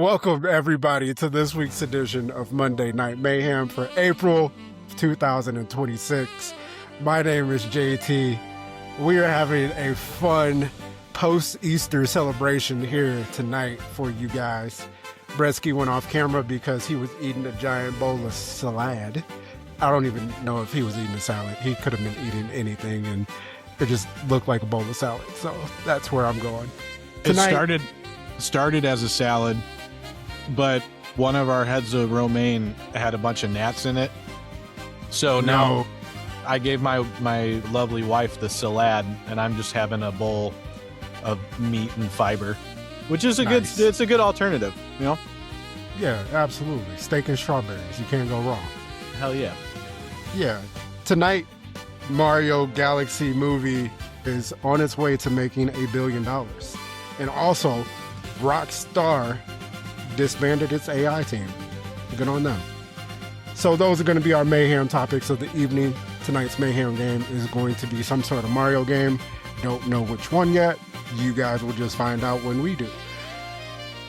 Welcome, everybody, to this week's edition of Monday Night Mayhem for April 2026. My name is JT. We are having a fun post-Easter celebration here tonight for you guys. Bresky went off camera because he was eating a giant bowl of salad. I don't even know if he was eating a salad. He could have been eating anything, and it just looked like a bowl of salad. So that's where I'm going. Tonight, It started as a salad, but one of our heads of romaine had a bunch of gnats in it. So now I gave my lovely wife the salad, and I'm just having a bowl of meat and fiber, which is it's a good alternative, you know? Yeah, absolutely. Steak and strawberries. You can't go wrong. Hell yeah. Yeah. Tonight, Mario Galaxy movie is on its way to making $1 billion. And also, Rockstar disbanded its A.i Team. Good on them. So those are going to be our Mayhem topics of the evening. Tonight's Mayhem game is going to be some sort of Mario game. Don't know which one yet. You guys will just find out when we do.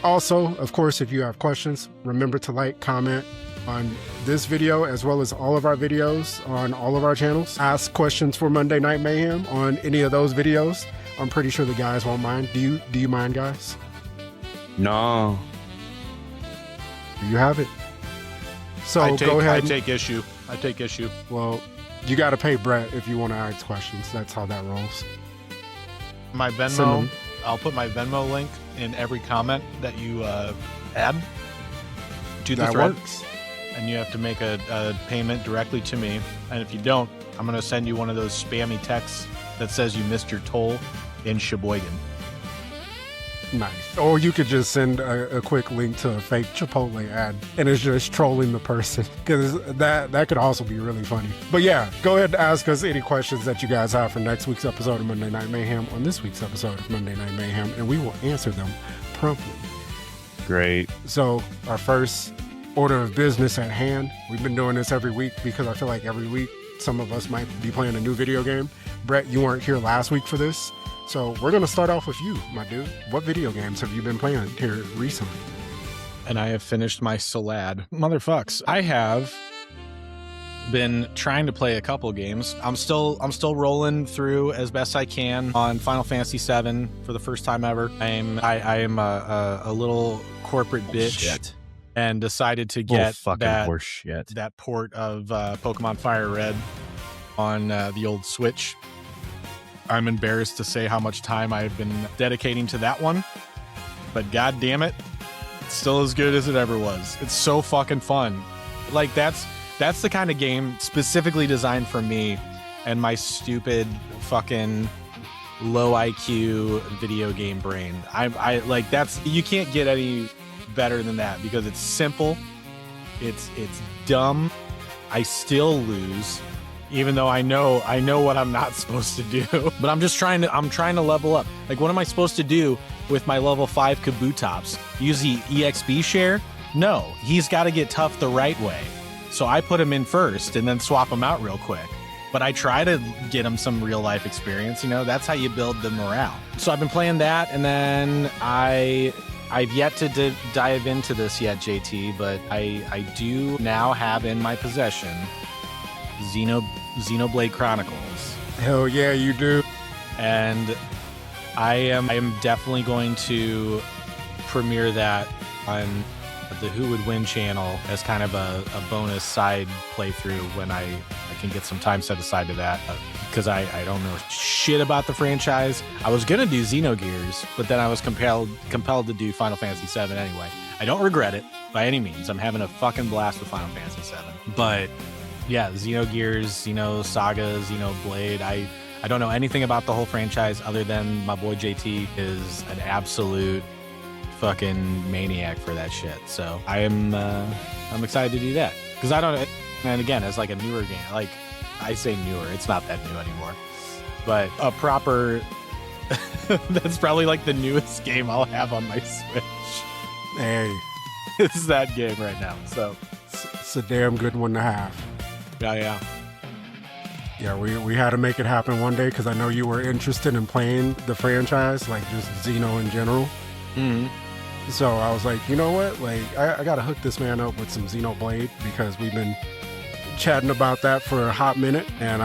Also, of course, if you have questions, remember to like, comment on this video as well as all of our videos on all of our channels. Ask questions for Monday Night Mayhem on any of those videos. I'm pretty sure the guys won't mind. Do you mind, guys? No. There you have it. So go ahead. I take issue. Well, you got to pay Brett if you want to ask questions. That's how that rolls. My Venmo, I'll put my Venmo link in every comment that you add to the thread. Works. And you have to make a payment directly to me. And if you don't, I'm going to send you one of those spammy texts that says you missed your toll in Sheboygan. Nice. Or you could just send a quick link to a fake Chipotle ad, and it's just trolling the person, because that could also be really funny. But yeah, go ahead and ask us any questions that you guys have for next week's episode of Monday Night Mayhem on this week's episode of Monday Night Mayhem, and we will answer them promptly. Great. So our first order of business at hand, we've been doing this every week because I feel like every week some of us might be playing a new video game. Brett, you weren't here last week for this, so we're going to start off with you, my dude. What video games have you been playing here recently? And I have finished my salad. Motherfucks. I have been trying to play a couple games. I'm still rolling through as best I can on Final Fantasy VII for the first time ever. I am a little corporate bitch. Shit. And decided to get that port of Pokemon Fire Red on the old Switch. I'm embarrassed to say how much time I've been dedicating to that one, but god damn it, it's still as good as it ever was. It's so fucking fun. Like that's the kind of game specifically designed for me and my stupid fucking low IQ video game brain. I like you can't get any better than that because it's simple, it's dumb. I still lose, even though I know what I'm not supposed to do. But I'm trying to level up. Like, what am I supposed to do with my level 5 Kabutops? Use the EXP share? No, he's got to get tough the right way. So I put him in first and then swap him out real quick. But I try to get him some real life experience. You know, that's how you build the morale. So I've been playing that, and then I've yet to dive into this yet, JT, but I do now have in my possession Xenoblade Chronicles. Hell yeah, you do. And I am definitely going to premiere that on the Who Would Win channel as kind of a bonus side playthrough when I can get some time set aside to that, because I don't know shit about the franchise. I was gonna do Xenogears, but then I was compelled to do Final Fantasy VII anyway. I don't regret it by any means. I'm having a fucking blast with Final Fantasy VII. But yeah, Xenogears, Xenosaga, Xenoblade. I don't know anything about the whole franchise other than my boy JT is an absolute fucking maniac for that shit. So I'm excited to do that, because I don't. And again, it's like a newer game. Like, I say newer, it's not that new anymore. But a proper, that's probably like the newest game I'll have on my Switch. Hey, it's that game right now. So it's a damn good one to have. Yeah. Yeah, we had to make it happen one day because I know you were interested in playing the franchise, like just Xeno in general. Mm-hmm. So I was like, you know what? Like, I got to hook this man up with some Xenoblade because we've been chatting about that for a hot minute, and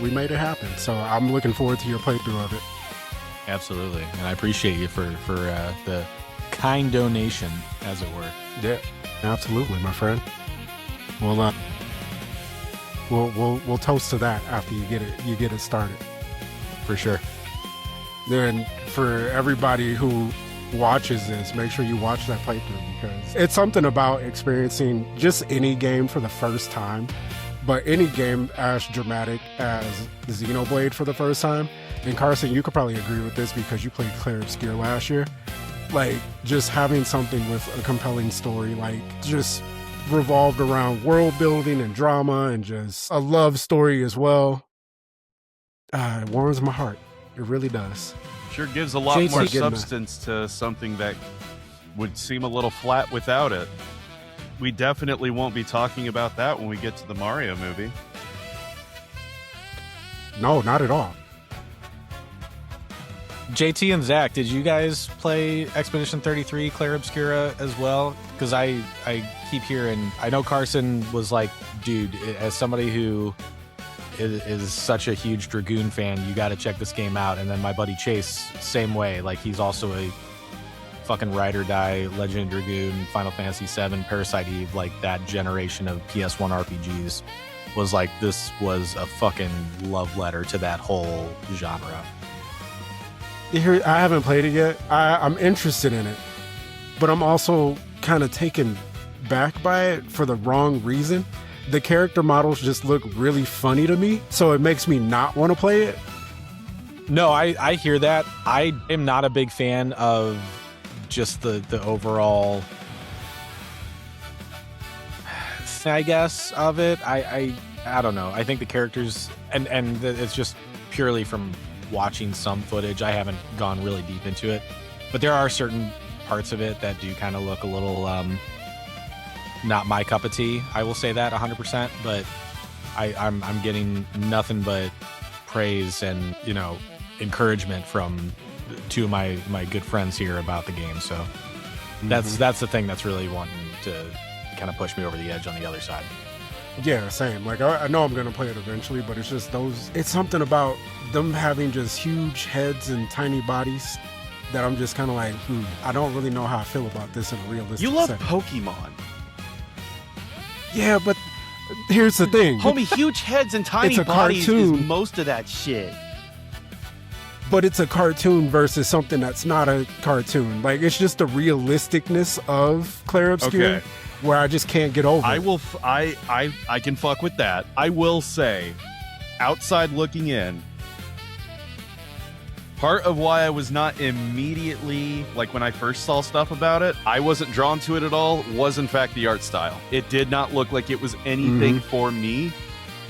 we made it happen. So I'm looking forward to your playthrough of it. Absolutely. And I appreciate you for the kind donation, as it were. Yeah, absolutely, my friend. Well, we'll toast to that after you get it started. For sure. Then for everybody who watches this, make sure you watch that playthrough because it's something about experiencing just any game for the first time, but any game as dramatic as Xenoblade for the first time. And Carson, you could probably agree with this because you played Clair Obscur last year. Like, just having something with a compelling story, like just revolved around world building and drama and just a love story as well. It warms my heart. It really does. Sure gives a lot more substance to something that would seem a little flat without it. We definitely won't be talking about that when we get to the Mario movie. No, not at all. JT and Zach, did you guys play Expedition 33 Clair Obscura as well? Because I keep hearing, I know Carson was like, dude, as somebody who is such a huge Dragoon fan, you got to check this game out. And then my buddy Chase, same way. Like, he's also a fucking ride or die Legend of Dragoon, Final Fantasy VII, Parasite Eve, like that generation of PS1 RPGs was like, this was a fucking love letter to that whole genre. Here, I haven't played it yet. I'm interested in it, but I'm also kind of taken back by it for the wrong reason. The character models just look really funny to me, so it makes me not want to play it. No, I hear that. I am not a big fan of just the overall, I guess, of it. I don't know. I think the characters, and it's just purely from watching some footage. I haven't gone really deep into it, but there are certain parts of it that do kind of look a little not my cup of tea. I will say that 100%, but I'm getting nothing but praise and, you know, encouragement from two of my good friends here about the game. So that's the thing that's really wanting to kind of push me over the edge on the other side. Yeah, same. Like, I know I'm going to play it eventually, but it's just it's something about them having just huge heads and tiny bodies that I'm just kind of like, I don't really know how I feel about this in a realistic You love setting. Pokemon. Yeah, but here's the thing. Homie, huge heads and tiny It's a bodies cartoon. is most of that shit. But it's a cartoon versus something that's not a cartoon. Like, it's just the realisticness of Clair Obscur. Okay. Where I just can't get over it. I can fuck with that. I will say, outside looking in, part of why I was not immediately, like when I first saw stuff about it, I wasn't drawn to it at all, was in fact the art style. It did not look like it was anything for me.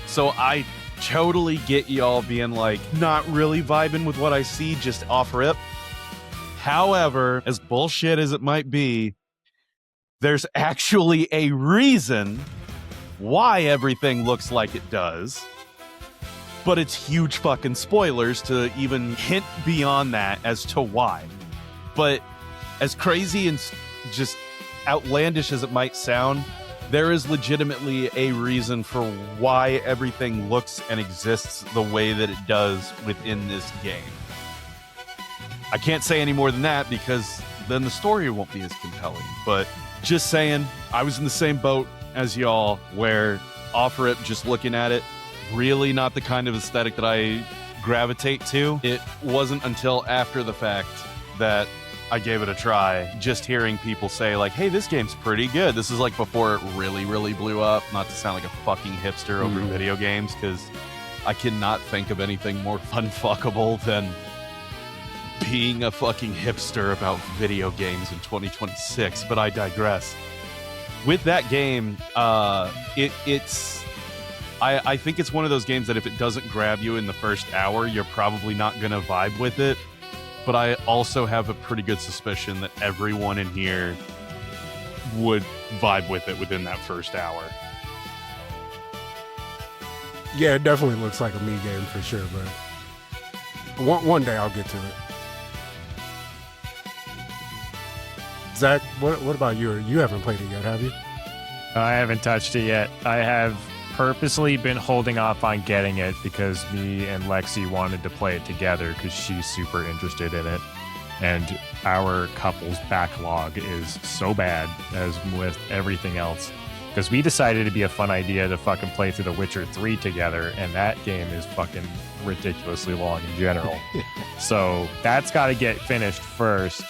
So I totally get y'all being like, not really vibing with what I see, just off rip. However, as bullshit as it might be, there's actually a reason why everything looks like it does, but it's huge fucking spoilers to even hint beyond that as to why. But as crazy and just outlandish as it might sound, there is legitimately a reason for why everything looks and exists the way that it does within this game. I can't say any more than that because then the story won't be as compelling, but just saying, I was in the same boat as y'all, where off rip, just looking at it, really not the kind of aesthetic that I gravitate to. It wasn't until after the fact that I gave it a try, just hearing people say like, hey, this game's pretty good. This is like before it really, really blew up. Not to sound like a fucking hipster over video games, because I cannot think of anything more fun-fuckable than being a fucking hipster about video games in 2026, but I digress. With that game, I think it's one of those games that if it doesn't grab you in the first hour, you're probably not going to vibe with it. But I also have a pretty good suspicion that everyone in here would vibe with it within that first hour. Yeah, it definitely looks like a me game for sure, but one day I'll get to it. Zach, what about you? You haven't played it yet, have you? I haven't touched it yet. I have purposely been holding off on getting it because me and Lexi wanted to play it together because she's super interested in it. And our couple's backlog is so bad, as with everything else. Because we decided it'd be a fun idea to fucking play through The Witcher 3 together, and that game is fucking ridiculously long in general. So that's got to get finished first,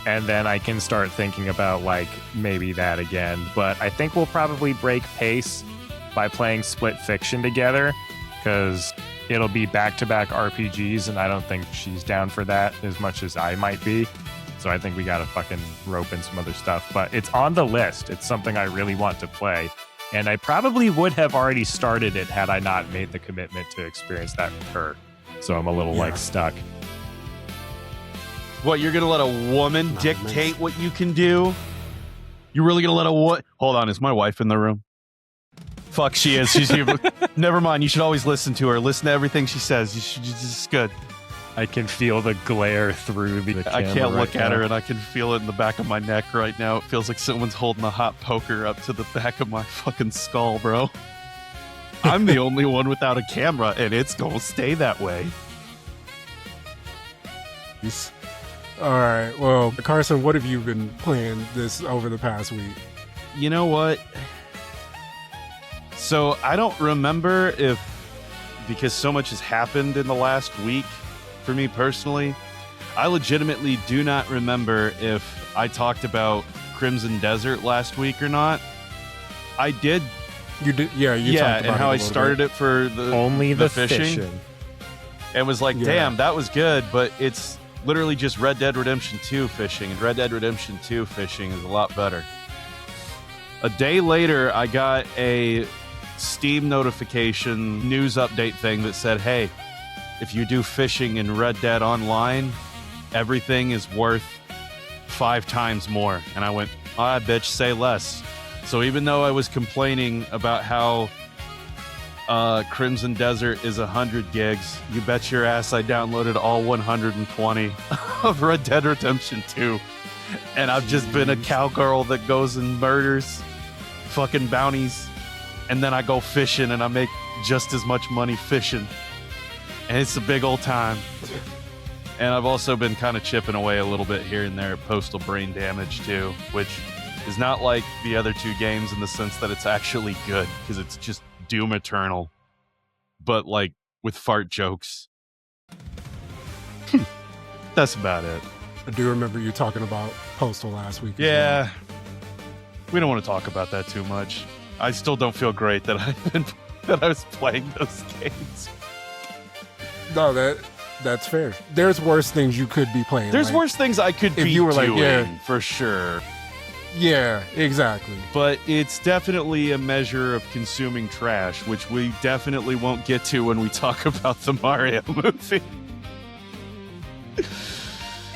and then I can start thinking about, like, maybe that again. But I think we'll probably break pace by playing Split Fiction together, because it'll be back-to-back RPGs, and I don't think she's down for that as much as I might be. So I think we got to fucking rope in some other stuff. But it's on the list. It's something I really want to play. And I probably would have already started it had I not made the commitment to experience that with her. So I'm a little, like, stuck. What, you're going to let a woman dictate what you can do? You really going to let a what? Hold on, is my wife in the room? Fuck, she is. She's Never mind. You should always listen to her. Listen to everything she says. It's good. I can feel the glare through the camera. I can't look right at now. her, and I can feel it in the back of my neck right now. It feels like someone's holding a hot poker up to the back of my fucking skull, bro. I'm the only one without a camera, and it's gonna stay that way. All right. Well, Carson, what have you been playing this over the past week? You know what? So I don't remember if, because so much has happened in the last week for me personally, I legitimately do not remember if I talked about Crimson Desert last week or not. I did. You did, yeah. You yeah, talked about and how it I started it for Only the fishing. And was like, damn, that was good, but it's literally just Red Dead Redemption 2 fishing, and Red Dead Redemption 2 fishing is a lot better. A day later, I got a Steam notification news update thing that said, hey, if you do fishing in Red Dead Online, everything is worth 5 times more. And I went, ah, bitch, say less. So even though I was complaining about how Crimson Desert is 100 gigs, you bet your ass I downloaded all 120 of Red Dead Redemption 2. And I've just been a cowgirl that goes and murders fucking bounties, and then I go fishing and I make just as much money fishing. And it's a big old time. And I've also been kind of chipping away a little bit here and there at Postal Brain Damage too, which is not like the other 2 games in the sense that it's actually good, because it's just Doom Eternal, but like with fart jokes. That's about it. I do remember you talking about Postal last week. Yeah. We don't want to talk about that too much. I still don't feel great that I was playing those games. No, that's fair. There's worse things you could be playing. There's like, worse things I could if be you were doing, like, yeah. for sure. Yeah, exactly. But it's definitely a measure of consuming trash, which we definitely won't get to when we talk about the Mario movie.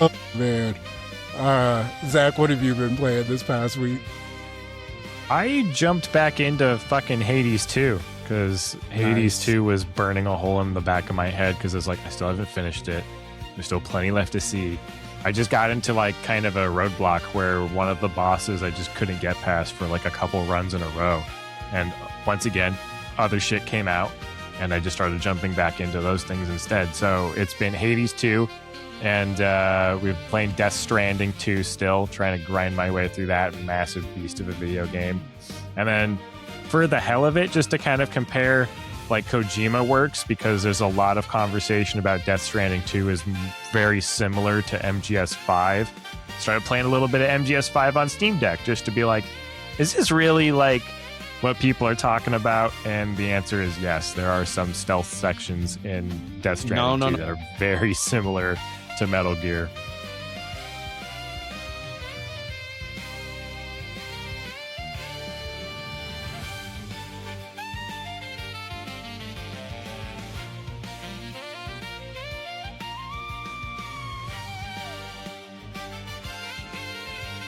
Oh, man. Zach, what have you been playing this past week? I jumped back into fucking Hades 2 because Hades 2 was burning a hole in the back of my head because it's like, I still haven't finished it. There's still plenty left to see. I just got into like kind of a roadblock where one of the bosses I just couldn't get past for like a couple runs in a row. And once again, other shit came out and I just started jumping back into those things instead. So it's been Hades 2 and we've been playing Death Stranding 2 still, trying to grind my way through that massive beast of a video game. And then for the hell of it, just to kind of compare like Kojima works, because there's a lot of conversation about Death Stranding 2 is very similar to MGS5. Started playing a little bit of MGS5 on Steam Deck just to be like, is this really like what people are talking about? And the answer is yes. There are some stealth sections in Death Stranding 2 that are very similar to Metal Gear.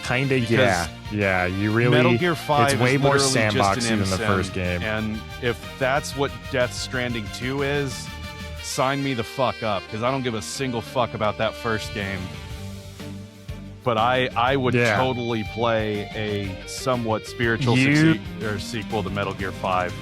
Kinda, yeah. Yeah, you really... Metal Gear 5 it's way is more literally sandboxy just an than the MSM, first game. And if that's what Death Stranding 2 is, sign me the fuck up, because I don't give a single fuck about that first game. but I would Yeah. totally play a somewhat spiritual sequel to Metal Gear 5.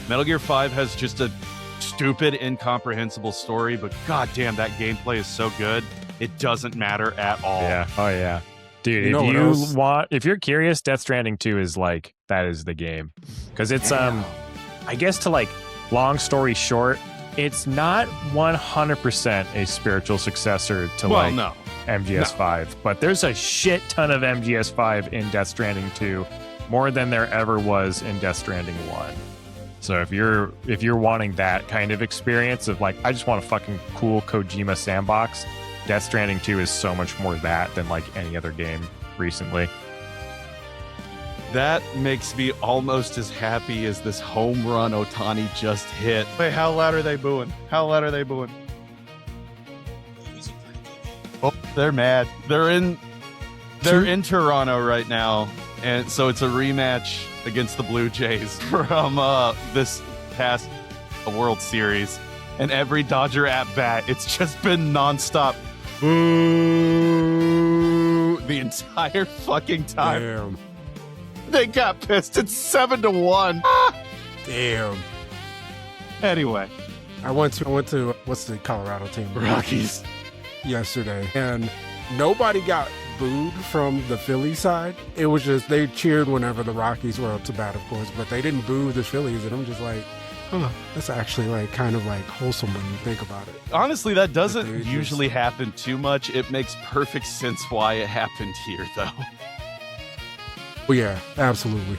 Metal Gear 5 has just a stupid, incomprehensible story, but goddamn, that gameplay is so good. It doesn't matter at all. Yeah. Oh yeah. Dude, You know what else? if you're curious, Death Stranding 2 is like, that is the game. Because it's, I guess to like, long story short, it's not 100% a spiritual successor to Well, no. MGS5, but there's a shit ton of MGS5 in Death Stranding 2, more than there ever was in Death Stranding 1. So if you're wanting that kind of experience of like, I just want a fucking cool Kojima sandbox, Death Stranding 2 is so much more that than like any other game recently. That makes me almost as happy as this home run Otani just hit. Wait, how loud are they booing? How loud are they booing? Oh, they're mad. They're in Toronto right now, and so it's a rematch against the Blue Jays from this past World Series. And every Dodger at bat, it's just been nonstop boo the entire fucking time. Damn. They got pissed. It's 7-1. Damn. Anyway, I went to what's the Colorado team? Rockies. Yesterday, and nobody got booed from the Philly side. It was just they cheered whenever the Rockies were up to bat, of course, but they didn't boo the Phillies, and I'm just like, that's actually like kind of like wholesome when you think about it. Honestly, that doesn't They just- usually happen too much. It makes perfect sense why it happened here, though. Well, yeah, absolutely.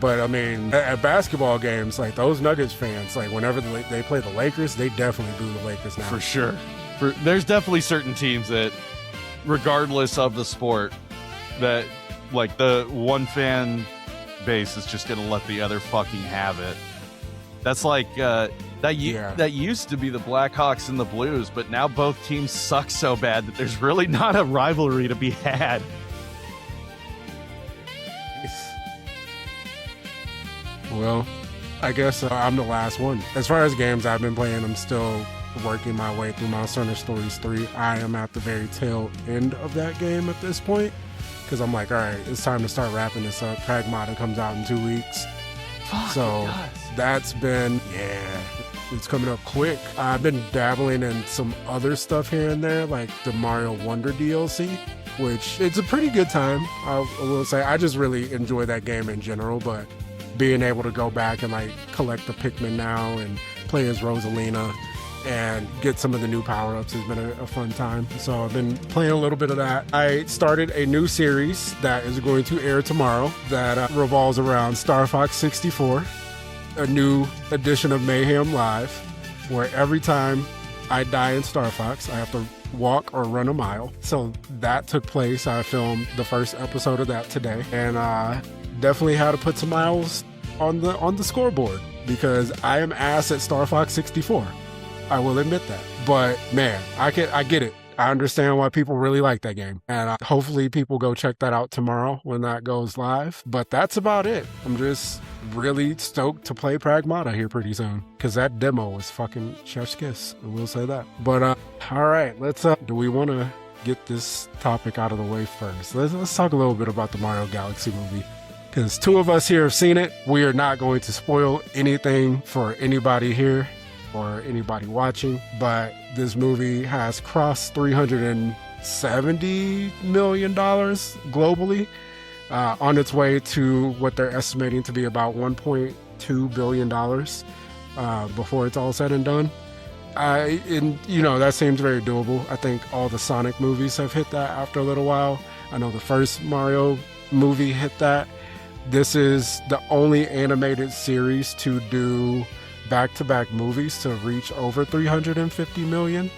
But I mean, at basketball games, like those Nuggets fans, like whenever they play the Lakers, they definitely boo the Lakers now. For sure. There's definitely certain teams that, regardless of the sport, that like the one fan base is just gonna let the other fucking have it. That's like that used to be the Blackhawks and the Blues, but now both teams suck so bad that there's really not a rivalry to be had. Well, I guess I'm the last one. As far as games I've been playing, I'm still working my way through Monster Hunter Stories 3. I am at the very tail end of that game at this point, because I'm like, all right, it's time to start wrapping this up. Pragmata comes out in 2 weeks. So that's been, it's coming up quick. I've been dabbling in some other stuff here and there, like the Mario Wonder DLC, which it's a pretty good time. I will say, I just really enjoy that game in general, but being able to go back and like collect the Pikmin now and play as Rosalina and get some of the new power-ups has been a fun time. So I've been playing a little bit of that. I started a new series that is going to air tomorrow that revolves around Star Fox 64, a new edition of Mayhem Live, where every time I die in Star Fox, I have to walk or run a mile. So that took place. I filmed the first episode of that today, and definitely had to put some miles on the scoreboard because I am ass at Star Fox 64. I will admit that. But man, I get it. I understand why people really like that game. And hopefully people go check that out tomorrow when that goes live. But that's about it. I'm just really stoked to play Pragmata here pretty soon because that demo was fucking chef's kiss. I will say that. But all right, let's do we want to get this topic out of the way first? Let's talk a little bit about the Mario Galaxy movie. Because 2 of us here have seen it. We are not going to spoil anything for anybody here or anybody watching, but this movie has crossed $370 million globally, on its way to what they're estimating to be about $1.2 billion before it's all said and done. That seems very doable. I think all the Sonic movies have hit that after a little while. I know the first Mario movie hit that. This is the only animated series to do back-to-back movies to reach over 350 million,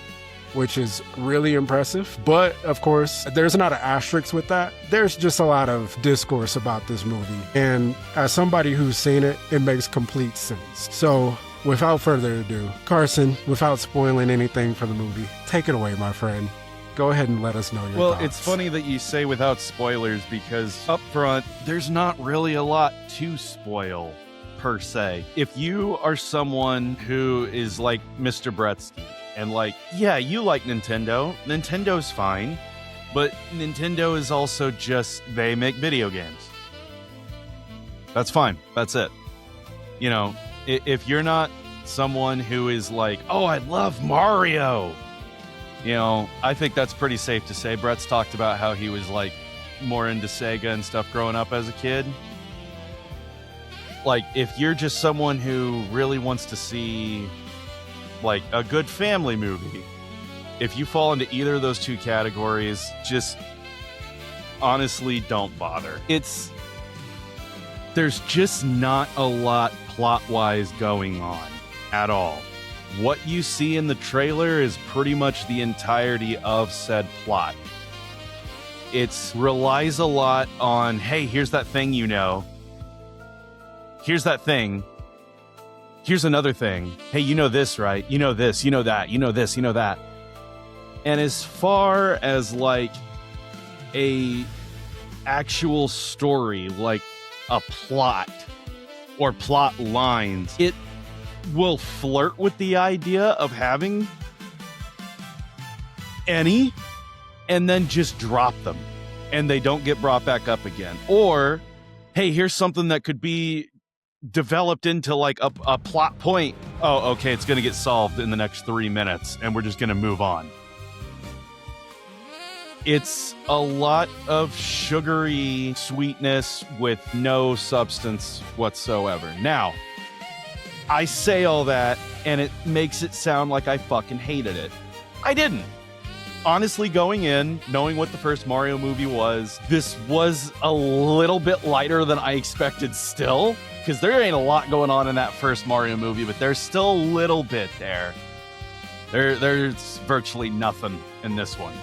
which is really impressive. But of course, there's not an asterisk with that. There's just a lot of discourse about this movie. And as somebody who's seen it, it makes complete sense. So without further ado, Carson, without spoiling anything for the movie, take it away, my friend. Go ahead and let us know your thoughts. It's funny that you say without spoilers because up front, there's not really a lot to spoil per se. If you are someone who is like Mr. Brett's And like, yeah, you like Nintendo. Nintendo's fine. But Nintendo is also just, they make video games. That's fine. That's it. You know, if you're not someone who is like, oh, I love Mario. You know, I think that's pretty safe to say. Brett's talked about how he was like more into Sega and stuff growing up as a kid. Like, if you're just someone who really wants to see like a good family movie, if you fall into either of those two categories, just honestly don't bother. There's just not a lot plot-wise going on at all. What you see in the trailer is pretty much the entirety of said plot. It relies a lot on, hey, here's that thing you know. Here's that thing. Here's another thing. Hey, you know this, right? You know this, you know that, you know this, you know that. And as far as like a actual story, like a plot or plot lines, it will flirt with the idea of having any and then just drop them and they don't get brought back up again. Or, hey, here's something that could be developed into like a plot point. Oh, okay, it's going to get solved in the next 3 minutes and we're just going to move on. It's a lot of sugary sweetness with no substance whatsoever. Now, I say all that, and it makes it sound like I fucking hated it. I didn't. Honestly, going in, knowing what the first Mario movie was, this was a little bit lighter than I expected still, because there ain't a lot going on in that first Mario movie, but there's still a little bit there. There's virtually nothing in this one.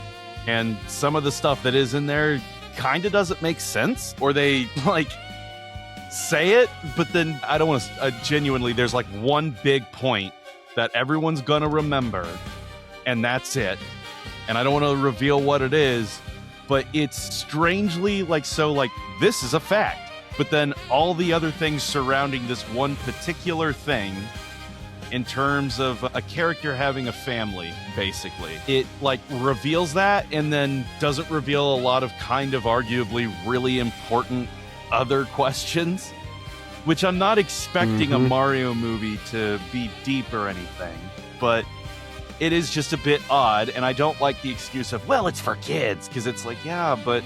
And some of the stuff that is in there kind of doesn't make sense, or they like say it, but then I don't want to genuinely, there's like one big point that everyone's gonna remember, and that's it. And I don't want to reveal what it is, but it's strangely like, so like this is a fact, but then all the other things surrounding this one particular thing in terms of a character having a family, basically. It like reveals that and then doesn't reveal a lot of kind of arguably really important other questions, which I'm not expecting a Mario movie to be deep or anything, but it is just a bit odd. And I don't like the excuse of, well, it's for kids, because it's like, yeah, but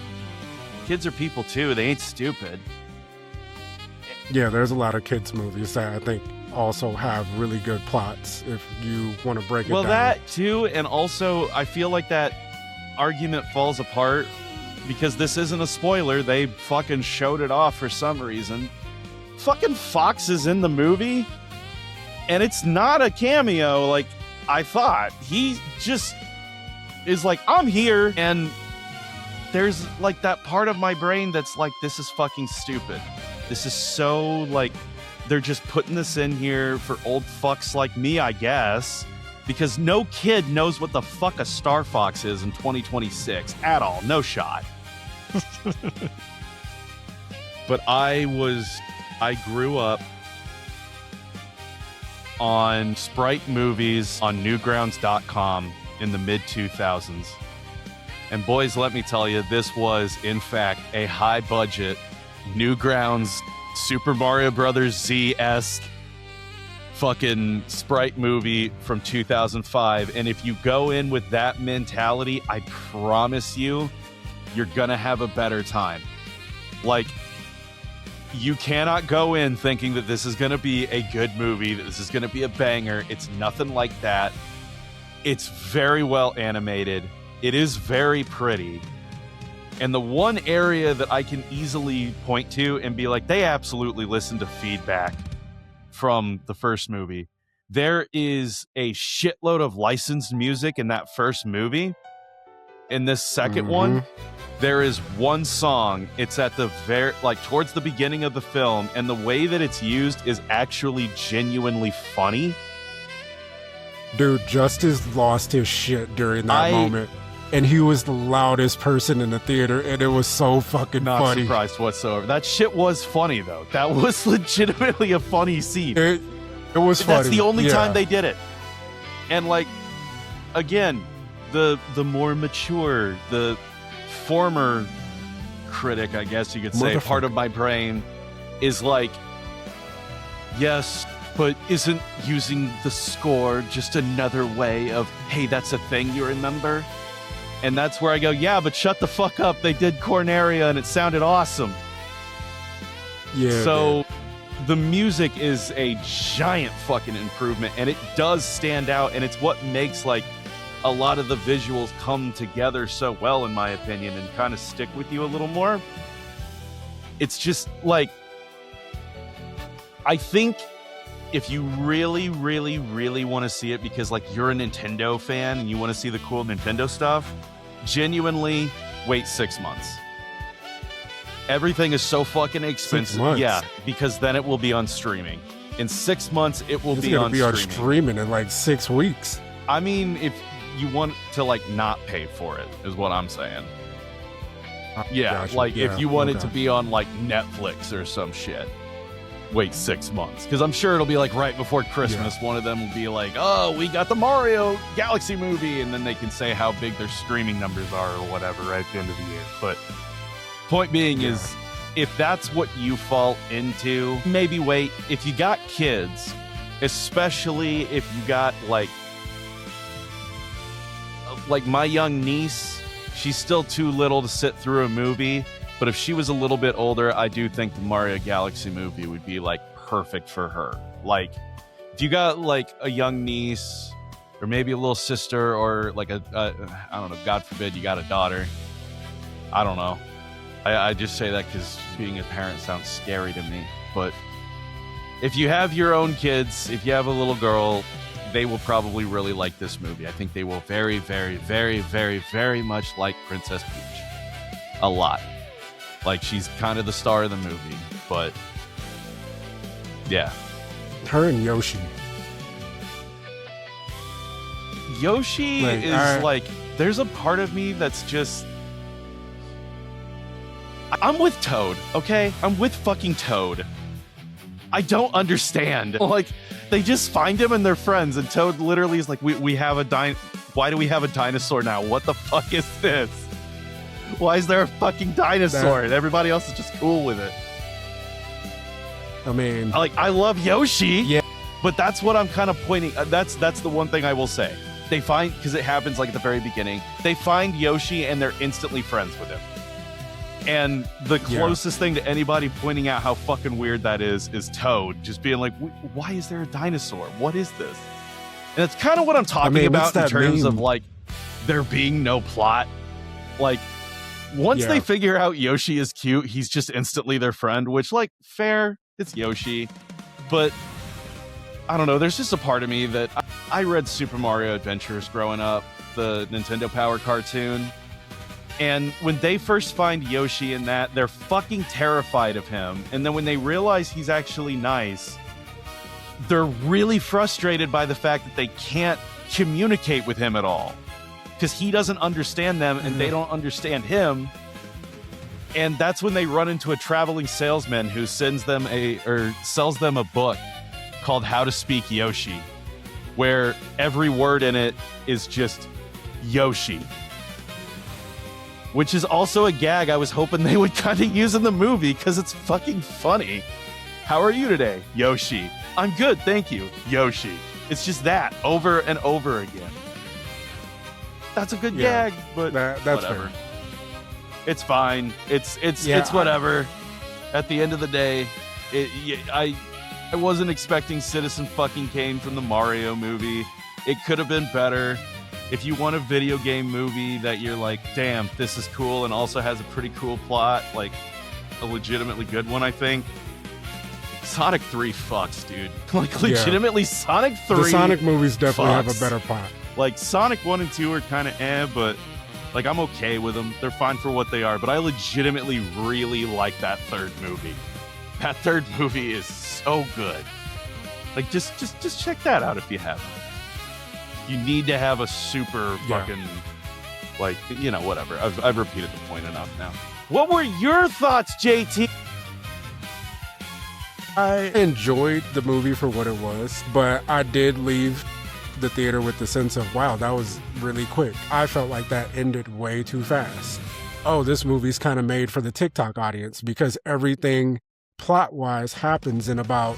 kids are people too. They ain't stupid. Yeah, there's a lot of kids movies that I think also have really good plots if you want to break it down. Well, that too, and also I feel like that argument falls apart because this isn't a spoiler. They fucking showed it off for some reason. Fucking Fox is in the movie, and it's not a cameo like I thought. He just is like, I'm here, and there's like that part of my brain that's like, this is fucking stupid. This is so like, they're just putting this in here for old fucks like me, I guess, because no kid knows what the fuck a Star Fox is in 2026 at all. No shot. But I grew up on sprite movies on newgrounds.com in the mid-2000s. And boys, let me tell you, this was, in fact, a high-budget Newgrounds Super Mario Brothers Z-esque fucking sprite movie from 2005. And if you go in with that mentality, I promise you, you're gonna have a better time. Like, you cannot go in thinking that this is gonna be a good movie, that this is gonna be a banger. It's nothing like that. It's very well animated. It is very pretty. And the one area that I can easily point to and be like, they absolutely listened to feedback from the first movie. There is a shitload of licensed music in that first movie. In this second one, there is one song. It's at the towards the beginning of the film, and the way that it's used is actually genuinely funny. Dude, Justice lost his shit during that moment. And he was the loudest person in the theater, and it was so fucking not funny. Not surprised whatsoever. That shit was funny, though. That was legitimately a funny scene. It was funny. That's the only time they did it. And, like, again, the more mature, the former critic, I guess you could say, part of my brain is like, yes, but isn't using the score just another way of, hey, that's a thing you remember? And that's where I go, yeah, but shut the fuck up. They did Corneria and it sounded awesome. Yeah. So the music is a giant fucking improvement, and it does stand out, and it's what makes like a lot of the visuals come together so well, in my opinion, and kind of stick with you a little more. It's just like, I think if you really, really, really want to see it because like you're a Nintendo fan and you want to see the cool Nintendo stuff, genuinely wait 6 months. Everything is so fucking expensive. 6 months. Yeah, because then it will be on streaming. In 6 months, it will be on streaming in like 6 weeks. I mean, if you want to like not pay for it, is what I'm saying. Yeah, Gotcha. like Yeah, if you want it okay. to be on like Netflix or some shit, wait 6 months. Because I'm sure it'll be like right before Christmas. Yeah. One of them will be like, oh, we got the Mario Galaxy movie. And then they can say how big their streaming numbers are or whatever right at the end of the year. But point being is, if that's what you fall into, maybe wait. If you got kids, especially if you got like my young niece, she's still too little to sit through a movie. But if she was a little bit older, I do think the Mario Galaxy movie would be like perfect for her. Like if you got like a young niece or maybe a little sister or like I don't know, God forbid you got a daughter. I don't know. I just say that because being a parent sounds scary to me. But if you have your own kids, if you have a little girl, they will probably really like this movie. I think they will very, very, very, very, very much like Princess Peach. A lot. Like, she's kind of the star of the movie. But, yeah. Her and Yoshi. Yoshi like, there's a part of me that's just... I'm with Toad, okay? I'm with fucking Toad. I don't understand. Like, they just find him and they're friends, and Toad literally is like, we have a why do we have a dinosaur now? What the fuck is this? Why is there a fucking dinosaur? And everybody else is just cool with it. I mean... Like, I love Yoshi, yeah, but that's what I'm kind of pointing... That's the one thing I will say. They find... Because it happens, like, at the very beginning. They find Yoshi, and they're instantly friends with him. And the closest thing to anybody pointing out how fucking weird that is Toad. Just being like, why is there a dinosaur? What is this? And it's kind of what I'm talking about in terms of, like, there being no plot. Like, once they figure out Yoshi is cute, he's just instantly their friend, which, like, fair, it's Yoshi. But, I don't know, there's just a part of me that... I read Super Mario Adventures growing up, the Nintendo Power cartoon. And when they first find Yoshi in that, they're fucking terrified of him. And then when they realize he's actually nice, they're really frustrated by the fact that they can't communicate with him at all. Because he doesn't understand them and they don't understand him. And that's when they run into a traveling salesman who sells them a book called How to Speak Yoshi, where every word in it is just Yoshi. Which is also a gag I was hoping they would kind of use in the movie because it's fucking funny. How are you today? Yoshi. I'm good, thank you. Yoshi. It's just that over and over again. That's a good gag, but that's whatever. Fair. It's fine. It's whatever. At the end of the day, I wasn't expecting Citizen fucking Kane from the Mario movie. It could have been better. If you want a video game movie that you're like, damn, this is cool and also has a pretty cool plot, like a legitimately good one, I think, Sonic 3 fucks, dude. Like, legitimately, Sonic 3 the Sonic movies definitely fucks. have a better plot. Like, Sonic 1 and 2 are kind of but, like, I'm okay with them. They're fine for what they are, but I legitimately really like that third movie. That third movie is so good. Like, just check that out if you haven't. You need to have a super fucking, like, you know, whatever. I've repeated the point enough now. What were your thoughts, JT? I enjoyed the movie for what it was, but I did leave the theater with the sense of, wow, that was really quick. I felt like that ended way too fast. Oh, this movie's kind of made for the TikTok audience because everything plot-wise happens in about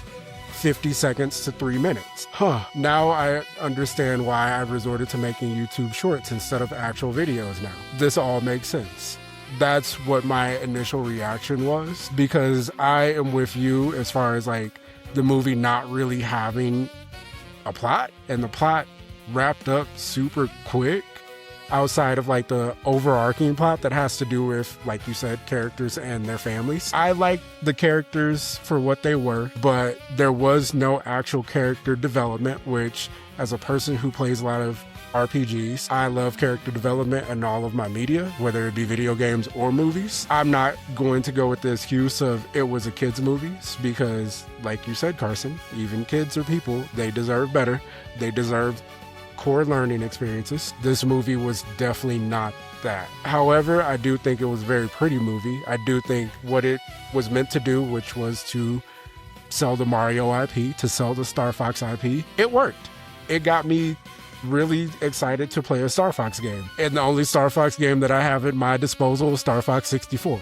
50 seconds to 3 minutes. Now I understand why I resorted to making YouTube shorts instead of actual videos now. This all makes sense. That's what my initial reaction was, because I am with you as far as like the movie not really having a plot, and the plot wrapped up super quick outside of like the overarching plot that has to do with, like you said, characters and their families. I liked the characters for what they were, but there was no actual character development, which as a person who plays a lot of RPGs, I love character development in all of my media, whether it be video games or movies. I'm not going to go with the excuse of it was a kid's movie, because like you said, Carson, even kids are people. They deserve better. They deserve core learning experiences. This movie was definitely not that. However, I do think it was a very pretty movie. I do think what it was meant to do, which was to sell the Mario IP, to sell the Star Fox IP, it worked. It got me really excited to play a Star Fox game. And the only Star Fox game that I have at my disposal is Star Fox 64,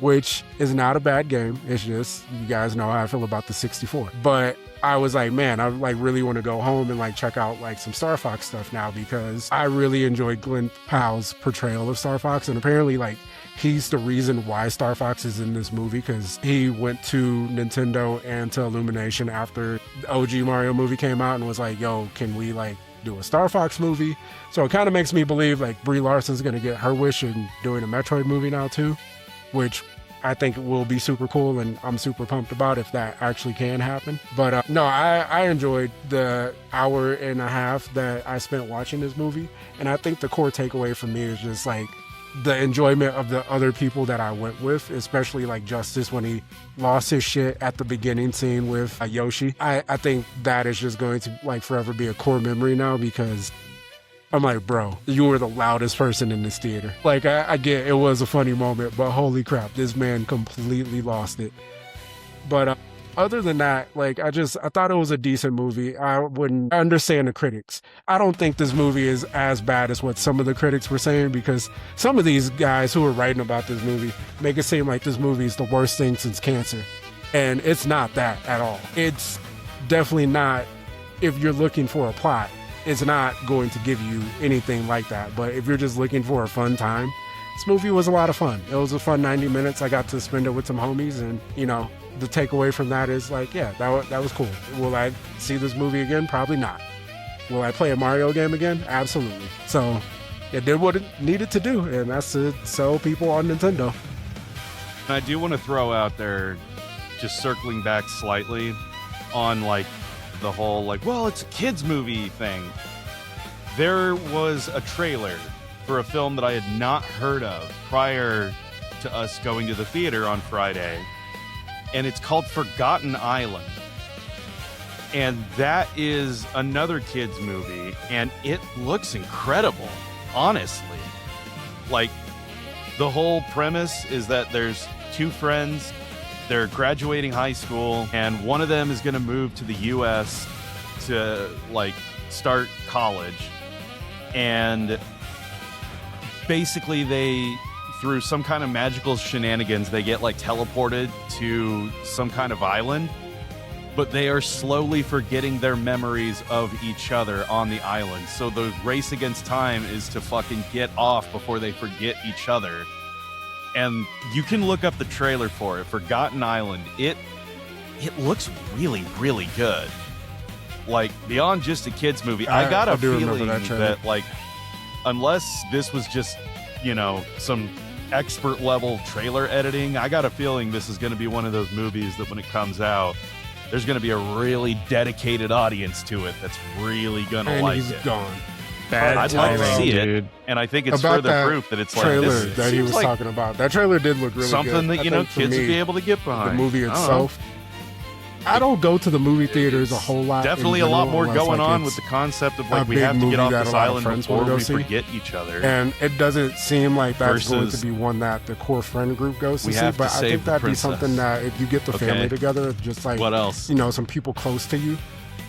which is not a bad game. It's just, you guys know how I feel about the 64. But I was like, man, I like really want to go home and like check out like some Star Fox stuff now, because I really enjoyed Glenn Powell's portrayal of Star Fox. And apparently like he's the reason why Star Fox is in this movie, because he went to Nintendo and to Illumination after the OG Mario movie came out and was like, yo, can we like do a Star Fox movie? So it kind of makes me believe like Brie Larson's going to get her wish in doing a Metroid movie now too, which I think it will be super cool, and I'm super pumped about if that actually can happen. But no, I enjoyed the hour and a half that I spent watching this movie, and I think the core takeaway for me is just like the enjoyment of the other people that I went with, especially like Justice when he lost his shit at the beginning scene with Yoshi. I think that is just going to like forever be a core memory now, because I'm like, bro, you were the loudest person in this theater. Like, I get it was a funny moment, but holy crap, this man completely lost it. But other than that, like, I thought it was a decent movie. I understand the critics. I don't think this movie is as bad as what some of the critics were saying, because some of these guys who are writing about this movie make it seem like this movie is the worst thing since cancer. And it's not that at all. It's definitely not. If you're looking for a plot, it's not going to give you anything like that. But if you're just looking for a fun time, this movie was a lot of fun. It was a fun 90 minutes. I got to spend it with some homies, and you know, the takeaway from that is like, yeah, that was cool. Will I see this movie again? Probably not. Will I play a Mario game again? Absolutely. So it did what it needed to do, and that's to sell people on Nintendo. And I do want to throw out there, just circling back slightly on like the whole like, well, it's a kids movie thing. There was a trailer for a film that I had not heard of prior to us going to the theater on Friday, and it's called Forgotten Island. And that is another kids movie, and it looks incredible, honestly. Like, the whole premise is that there's two friends. They're graduating high school, and one of them is going to move to the U.S. to, like, start college. And basically they, through some kind of magical shenanigans, they get, like, teleported to some kind of island. But they are slowly forgetting their memories of each other on the island. So the race against time is to fucking get off before they forget each other. And you can look up the trailer for it, Forgotten Island. It looks really, really good. Like, beyond just a kid's movie, I got a feeling that, like, unless this was just, you know, some expert level trailer editing, I got a feeling this is going to be one of those movies that when it comes out, there's going to be a really dedicated audience to it that's really going to like it. And he's gone. I'd like to see it, and I think it's further proof that it's like trailer this that he was like talking about. That trailer did look really something good. That, you know, kids would be able to get behind. The movie itself. I don't go to the movie theaters a whole lot. Definitely a lot more going on with the concept of like we have to get off this island before we forget each other. And it doesn't seem like that's going to be one that the core friend group goes to see. But I think that'd be something that if you get the family together, just like what else? You know, some people close to you,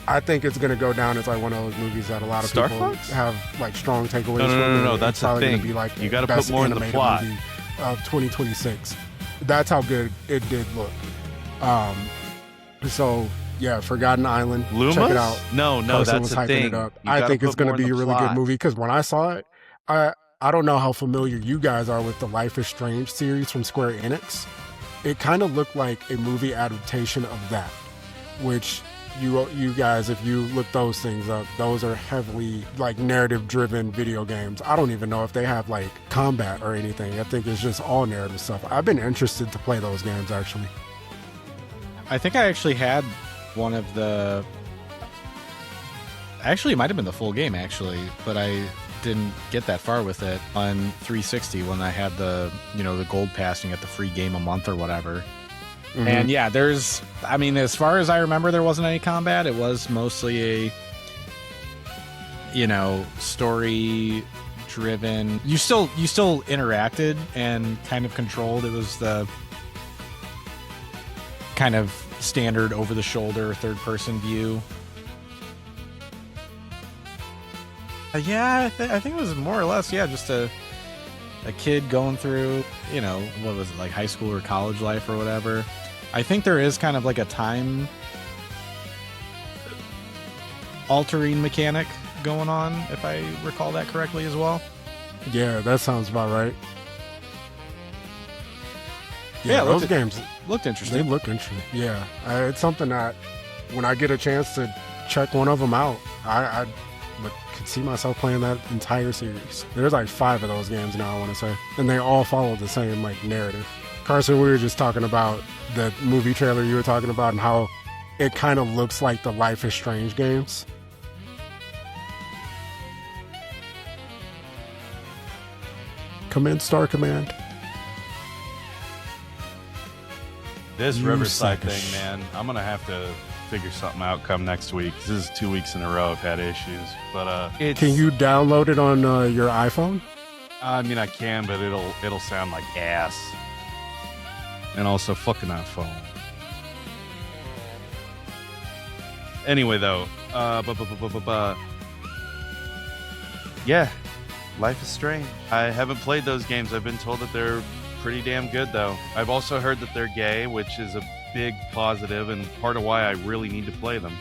I think it's gonna go down as like one of those movies that a lot of Star people Fox? have like strong takeaways No, from. no. It's That's the probably gonna thing. be like You got to best put more in the animated plot. movie of 2026. That's how good it did look. So yeah, Forgotten Island. Lumas? Check it out. No, Carson that's was the hyping thing. it up. You I gotta think it's put going more to in be a the really plot. good movie because when I saw it, I don't know how familiar you guys are with the Life is Strange series from Square Enix. It kind of looked like a movie adaptation of that, which you guys, if you look those things up, those are heavily like narrative-driven video games. I don't even know if they have like combat or anything. I think it's just all narrative stuff. I've been interested to play those games actually. I think I actually had one of the. Actually, it might have been the full game, actually, but I didn't get that far with it on 360 when I had the gold passing at the free game a month or whatever. Mhm. And yeah, as far as I remember, there wasn't any combat. It was mostly a, story driven. You still interacted and kind of controlled. It was the kind of standard over the shoulder third person view. Yeah, I think it was more or less, just a kid going through, what was it, like high school or college life or whatever. I think there is kind of like a time altering mechanic going on, if I recall that correctly as well. Yeah, that sounds about right. Yeah, those games Looked they interesting. look interesting. Yeah, it's something that when I get a chance to check one of them out, I could see myself playing that entire series. There's like 5 of those games now, I want to say, and they all follow the same like narrative. Carson, we were just talking about the movie trailer you were talking about and how it kind of looks like the Life is Strange games. Command Star Command. This You Riverside sack of thing, man, I'm gonna have to figure something out come next week. This is 2 weeks in a row I've had issues, but it's, Can you download it on your iPhone? I mean, I can, but it'll sound like ass, and also fucking iPhone. Anyway, though, yeah, Life is Strange. I haven't played those games. I've been told that they're pretty damn good, though. I've also heard that they're gay, which is a big positive and part of why I really need to play them.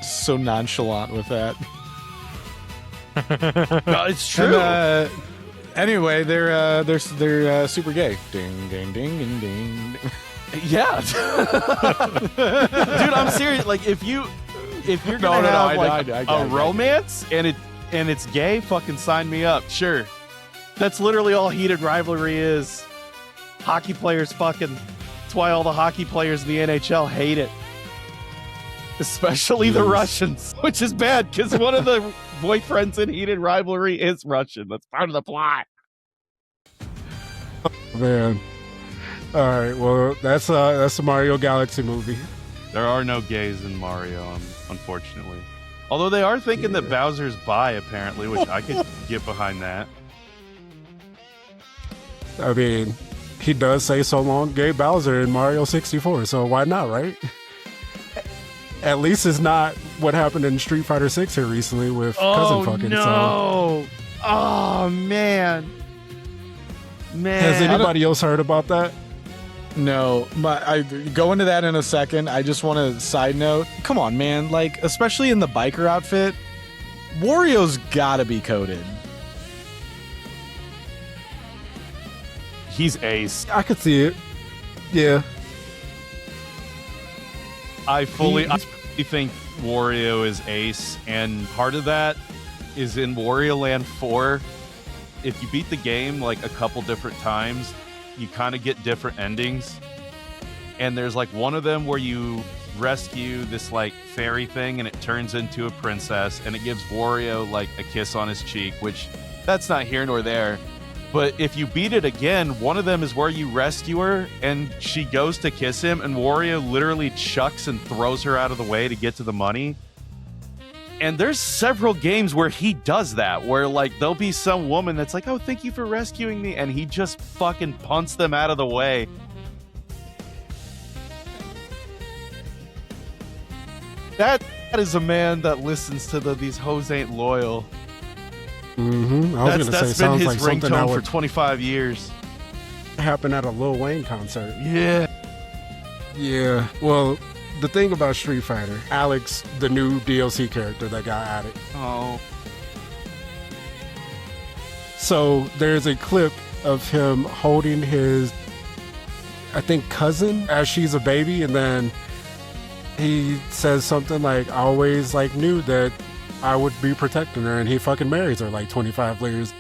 So nonchalant with that. No, it's true. And, anyway, they're super gay. Ding ding ding ding ding. Yeah, dude, I'm serious. Like, if you're gonna have like a romance and it's gay, fucking sign me up. Sure, that's literally all heated rivalry is. Hockey players fucking. That's why all the hockey players in the NHL hate it, especially the Russians, which is bad because one of the boyfriends in heated rivalry is Russian. That's part of the plot. Man. All right, well, that's the Mario Galaxy movie. There are no gays in Mario, unfortunately. Although they are thinking that Bowser's bi, apparently, which I could get behind that. I mean, he does say so long, gay Bowser in Mario 64, so why not, right? At least it's not what happened in Street Fighter 6 here recently with cousin fucking. No! Oh, man. Has anybody else heard about that? No, I go into that in a second. I just want to side note. Come on, man. Like, especially in the biker outfit, Wario's gotta be coded. He's ace. I could see it. Yeah. I fully think Wario is ace, and part of that is in Wario Land 4. If you beat the game like a couple different times, you kind of get different endings. And there's like one of them where you rescue this like fairy thing and it turns into a princess and it gives Wario like a kiss on his cheek, which that's not here nor there. But if you beat it again, one of them is where you rescue her and she goes to kiss him and Wario literally chucks and throws her out of the way to get to the money. And there's several games where he does that, where like there'll be some woman that's like, oh, thank you for rescuing me. And he just fucking punts them out of the way. That is a man that listens to these hoes ain't loyal. Mm-hmm. I was going to say, That's been sounds his like something that ringtone for would 25 years. happen at a Lil Wayne concert. Yeah. Yeah. Well, the thing about Street Fighter, Alex, the new DLC character that got added. Oh. So there's a clip of him holding his, I think, cousin as she's a baby, and then he says something like, I always like knew that I would be protecting her, and he fucking marries her like 25 years.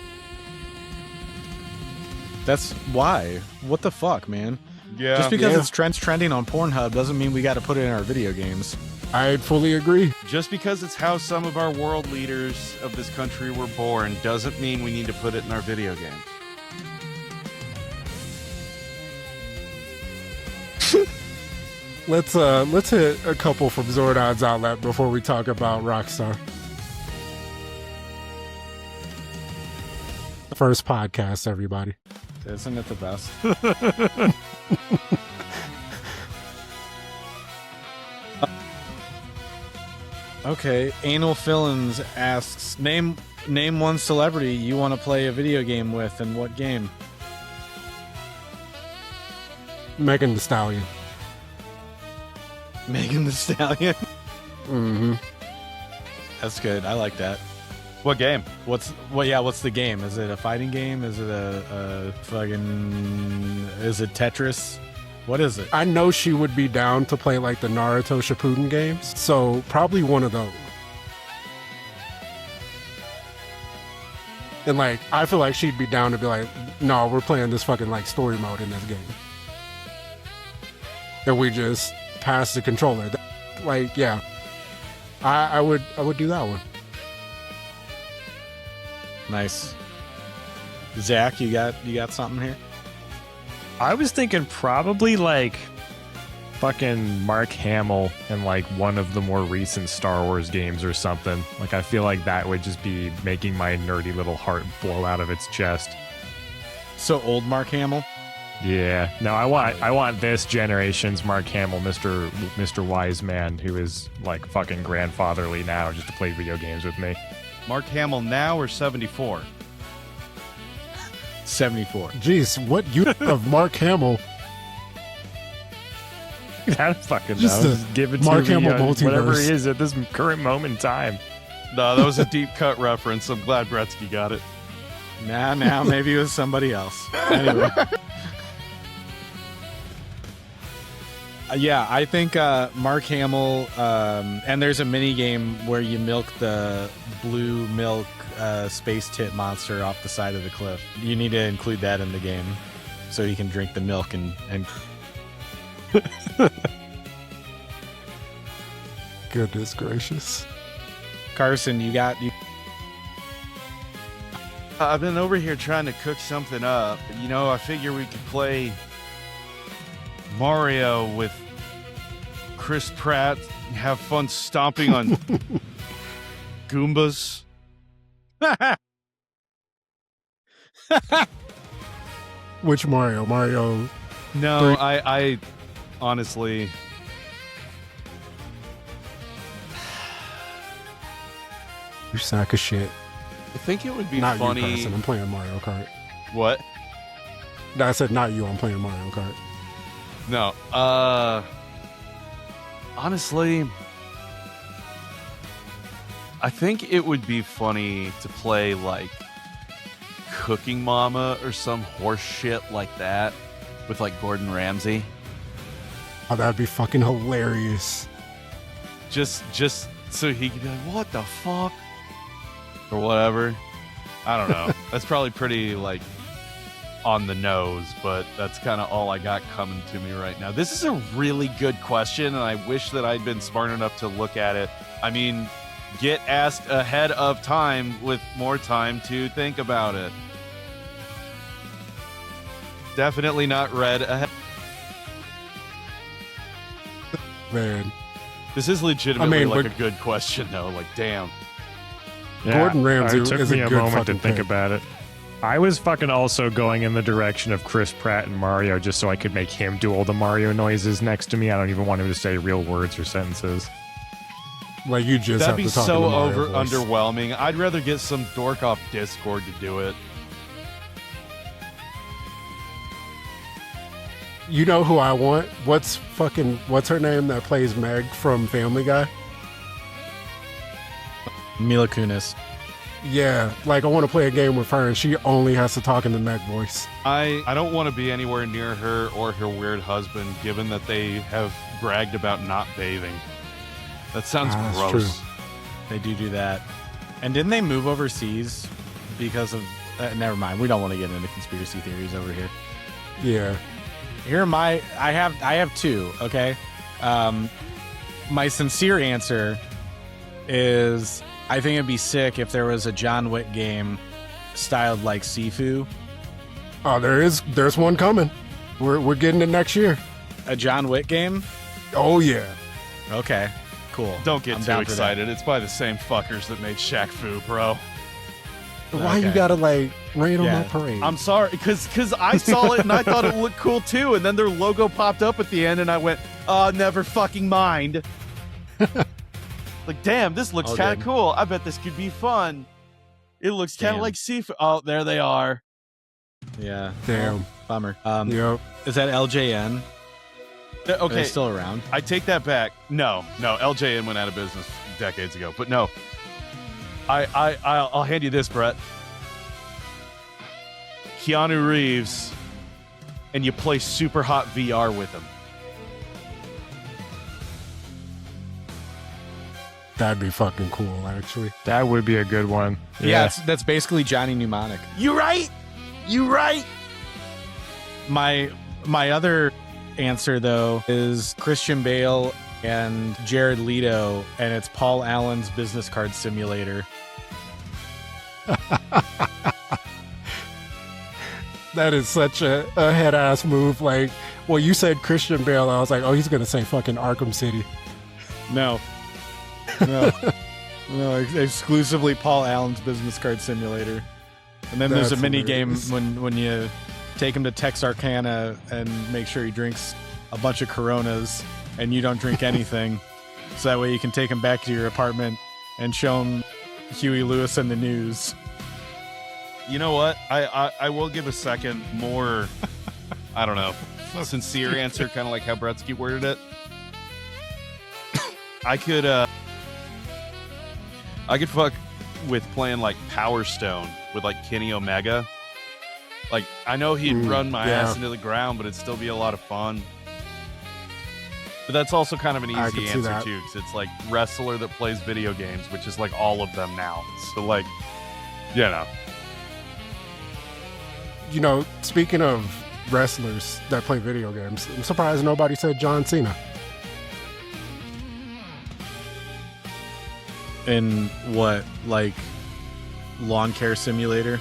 That's why. What the fuck, man? Yeah. Just because it's trending on Pornhub doesn't mean we got to put it in our video games. I fully agree. Just because it's how some of our world leaders of this country were born doesn't mean we need to put it in our video games. Let's hit a couple from Zordon's Outlet before we talk about Rockstar. First podcast, everybody. Isn't it the best? Okay, Anal Fillins asks, name one celebrity you want to play a video game with, and what game? Megan Thee Stallion. Megan Thee Stallion. Mm-hmm. That's good. I like that. What game? What's the game? Is it a fighting game? Is it a fucking... Is it Tetris? What is it? I know she would be down to play like the Naruto Shippuden games, so probably one of those. And like, I feel like she'd be down to be like, no, we're playing this fucking like story mode in this game. And we just pass the controller. Like, yeah. I would do that one. Nice. Zach, you got something here? I was thinking probably like fucking Mark Hamill in like one of the more recent Star Wars games or something. Like, I feel like that would just be making my nerdy little heart blow out of its chest. So old Mark Hamill? Yeah. No, I want this generation's Mark Hamill, Mr. Wise Man, who is like fucking grandfatherly now, just to play video games with me. Mark Hamill now or 74? 74. Jeez, what unit of Mark Hamill? I fucking Just know. Just give it Mark to me, Hamill multiverse. whatever he is at this current moment in time. No, that was a deep cut reference. I'm glad Gretzky got it. Now maybe it was somebody else. Anyway. Yeah, I think Mark Hamill, and there's a mini game where you milk the blue milk space tit monster off the side of the cliff. You need to include that in the game so you can drink the milk and Goodness gracious. Carson, you I've been over here trying to cook something up. You know, I figure we could play Mario with Chris Pratt, have fun stomping on Goombas. Which Mario? Mario. No, I honestly, You sack of shit. I think it would be Not funny. you, Carson. I'm playing Mario Kart. What? No, I said not you. I'm playing Mario Kart. No. Honestly, I think it would be funny to play like Cooking Mama or some horse shit like that with like Gordon Ramsay. Oh, that'd be fucking hilarious. Just so he could be like, what the fuck? Or whatever. I don't know. That's probably pretty like on the nose, but that's kind of all I got coming to me right now. This is a really good question, and I wish that I'd been smart enough to look at it. I mean, get asked ahead of time with more time to think about it. Definitely not read ahead. Man. This is legitimately but a good question, though. Like, damn. Yeah, Gordon Ramsay it took is me a a good moment to fucking think pick. about it. I was fucking also going in the direction of Chris Pratt and Mario just so I could make him do all the Mario noises next to me. I don't even want him to say real words or sentences. Like you just That'd have be to talk so in the Mario voice. underwhelming. I'd rather get some dork off Discord to do it. You know who I want? What's her name that plays Meg from Family Guy? Mila Kunis. Yeah, like I want to play a game with her and she only has to talk in the Meg voice. I don't want to be anywhere near her or her weird husband, given that they have bragged about not bathing. That sounds That's gross. true. They do that. And didn't they move overseas because of... never mind. We don't want to get into conspiracy theories over here. Yeah. Here are my... I have two, okay? My sincere answer is I think it'd be sick if there was a John Wick game styled like Sifu. Oh, there's one coming. We're getting it next year. A John Wick game? Oh yeah. Okay, cool. Don't get I'm too down for that. excited. It's by the same fuckers that made Shaq Fu, bro. Why you Okay. gotta like rain on Yeah. my parade? I'm sorry, because I saw it and I thought it looked cool too, and then their logo popped up at the end, and I went, "Oh, never fucking mind." Like, damn, this looks All kind of good. cool. I bet this could be fun. It looks kind of Damn. like seafood. Oh, there they are. Yeah. Damn. Bummer. Yep. Is that LJN? Are Okay, they still around? I take that back. No, LJN went out of business decades ago. But no, I'll hand you this, Brett. Keanu Reeves, and you play super hot VR with him. That'd be fucking cool, actually. That would be a good one. Yeah, that's basically Johnny Mnemonic. You right? My other answer though is Christian Bale and Jared Leto, and it's Paul Allen's business card simulator. That is such a head ass move. Like, well, you said Christian Bale. I was like, oh, he's gonna say fucking Arkham City. No, exclusively Paul Allen's business card simulator. And then there's a That's mini hilarious. game when you take him to Texarkana and make sure he drinks a bunch of Coronas and you don't drink anything, so that way you can take him back to your apartment and show him Huey Lewis and the News. You know what? I will give a second more, I don't know, sincere answer, kind of like how Bretsky worded it. I could fuck with playing like Power Stone with like Kenny Omega. Like, I know he'd run my yeah. ass into the ground, but it'd still be a lot of fun. But that's also kind of an I easy could see answer that. too, because it's like wrestler that plays video games, which is like all of them now. So like, you know. You know, speaking of wrestlers that play video games, I'm surprised nobody said John Cena. In what, like lawn care simulator?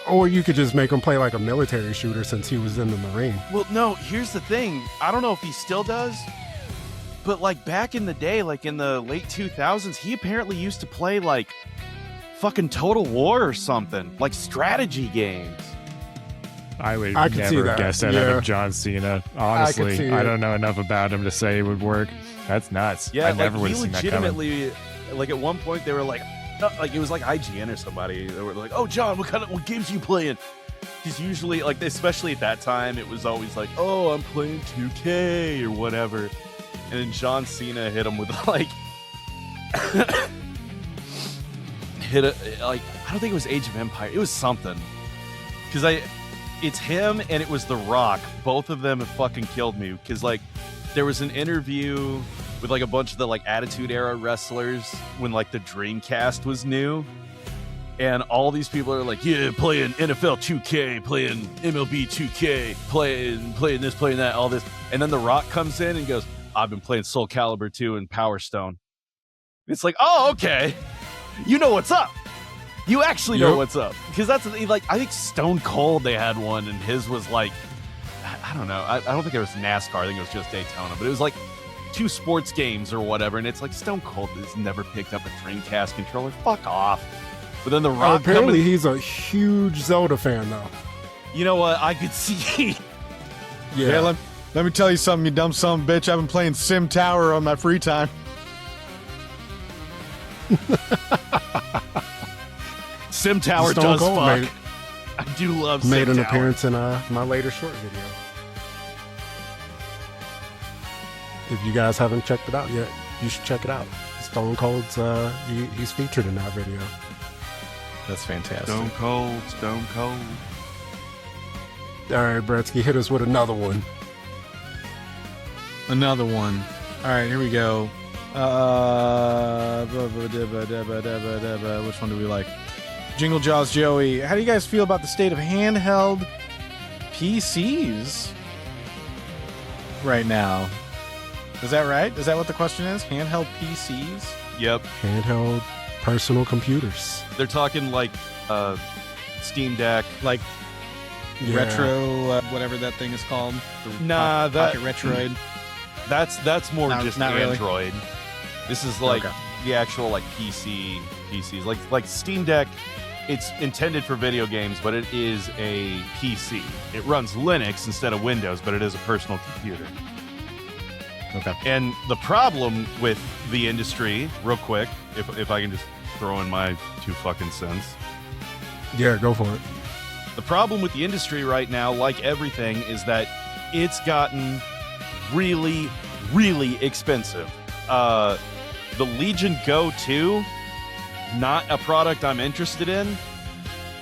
Or you could just make him play like a military shooter since he was in the Marine. Well, no, here's the thing. I don't know if he still does, but like back in the day, like in the late 2000s, he apparently used to play like fucking Total War or something, like strategy games. I would I could see never that, guess that yeah. out of John Cena. see Honestly, I it. don't know enough about him to say it would work. That's nuts. Yeah, I like never would he have seen that coming. legitimately, like at one point they were like it was like IGN or somebody. They were like, "Oh, John, what games are you playing?" Because usually, like especially at that time, it was always like, "Oh, I'm playing 2K or whatever," and then John Cena hit him with like like I don't think it was Age of Empire. It was something because it's him and it was The Rock. Both of them have fucking killed me because like there was an interview with like a bunch of the like Attitude Era wrestlers when like the Dreamcast was new, and all these people are like, yeah, playing NFL 2K, playing MLB 2K, playing this, playing that, all this, and then The Rock comes in and goes, I've been playing Soul Calibur 2 and Power Stone. It's like, oh, okay, you know what's up. You actually know Yep. what's up, because that's like I think Stone Cold they had one, and his was like I don't know. I don't think it was NASCAR. I think it was just Daytona, but it was like 2 sports games or whatever, and it's like Stone Cold has never picked up a Dreamcast controller. Fuck off. But then The Rock Apparently, coming, he's a huge Zelda fan, though. you know what? I could see. Yeah. Yeah, let me tell you something, you dumb son of a bitch. I've been playing Sim Tower on my free time. Sim Tower Stone does Cold fuck. made- I do love Sim Made an Tower. appearance in my later short video. If you guys haven't checked it out yet, you should check it out. Stone Cold's he's featured in that video. That's fantastic. Stone Cold, Stone Cold. All right, Bretsky, hit us with another one. Another one. All right, here we go. Which one do we like? Jingle Jaws Joey. How do you guys feel about the state of handheld PCs right now? Is that right? Is that what the question is? Handheld PCs? Yep. Handheld personal computers. They're talking like Steam Deck. Like Yeah. retro, whatever that thing is called? The Nah, that- Pocket Retroid. That's more No, just not really. Android. This is like Okay. the actual like PCs. Like Steam Deck, it's intended for video games, but it is a PC. It runs Linux instead of Windows, but it is a personal computer. Okay. And the problem with the industry, real quick, if I can just throw in my 2 fucking cents. Yeah, go for it. The problem with the industry right now, like everything, is that it's gotten really, really expensive. The Legion Go 2, not a product I'm interested in.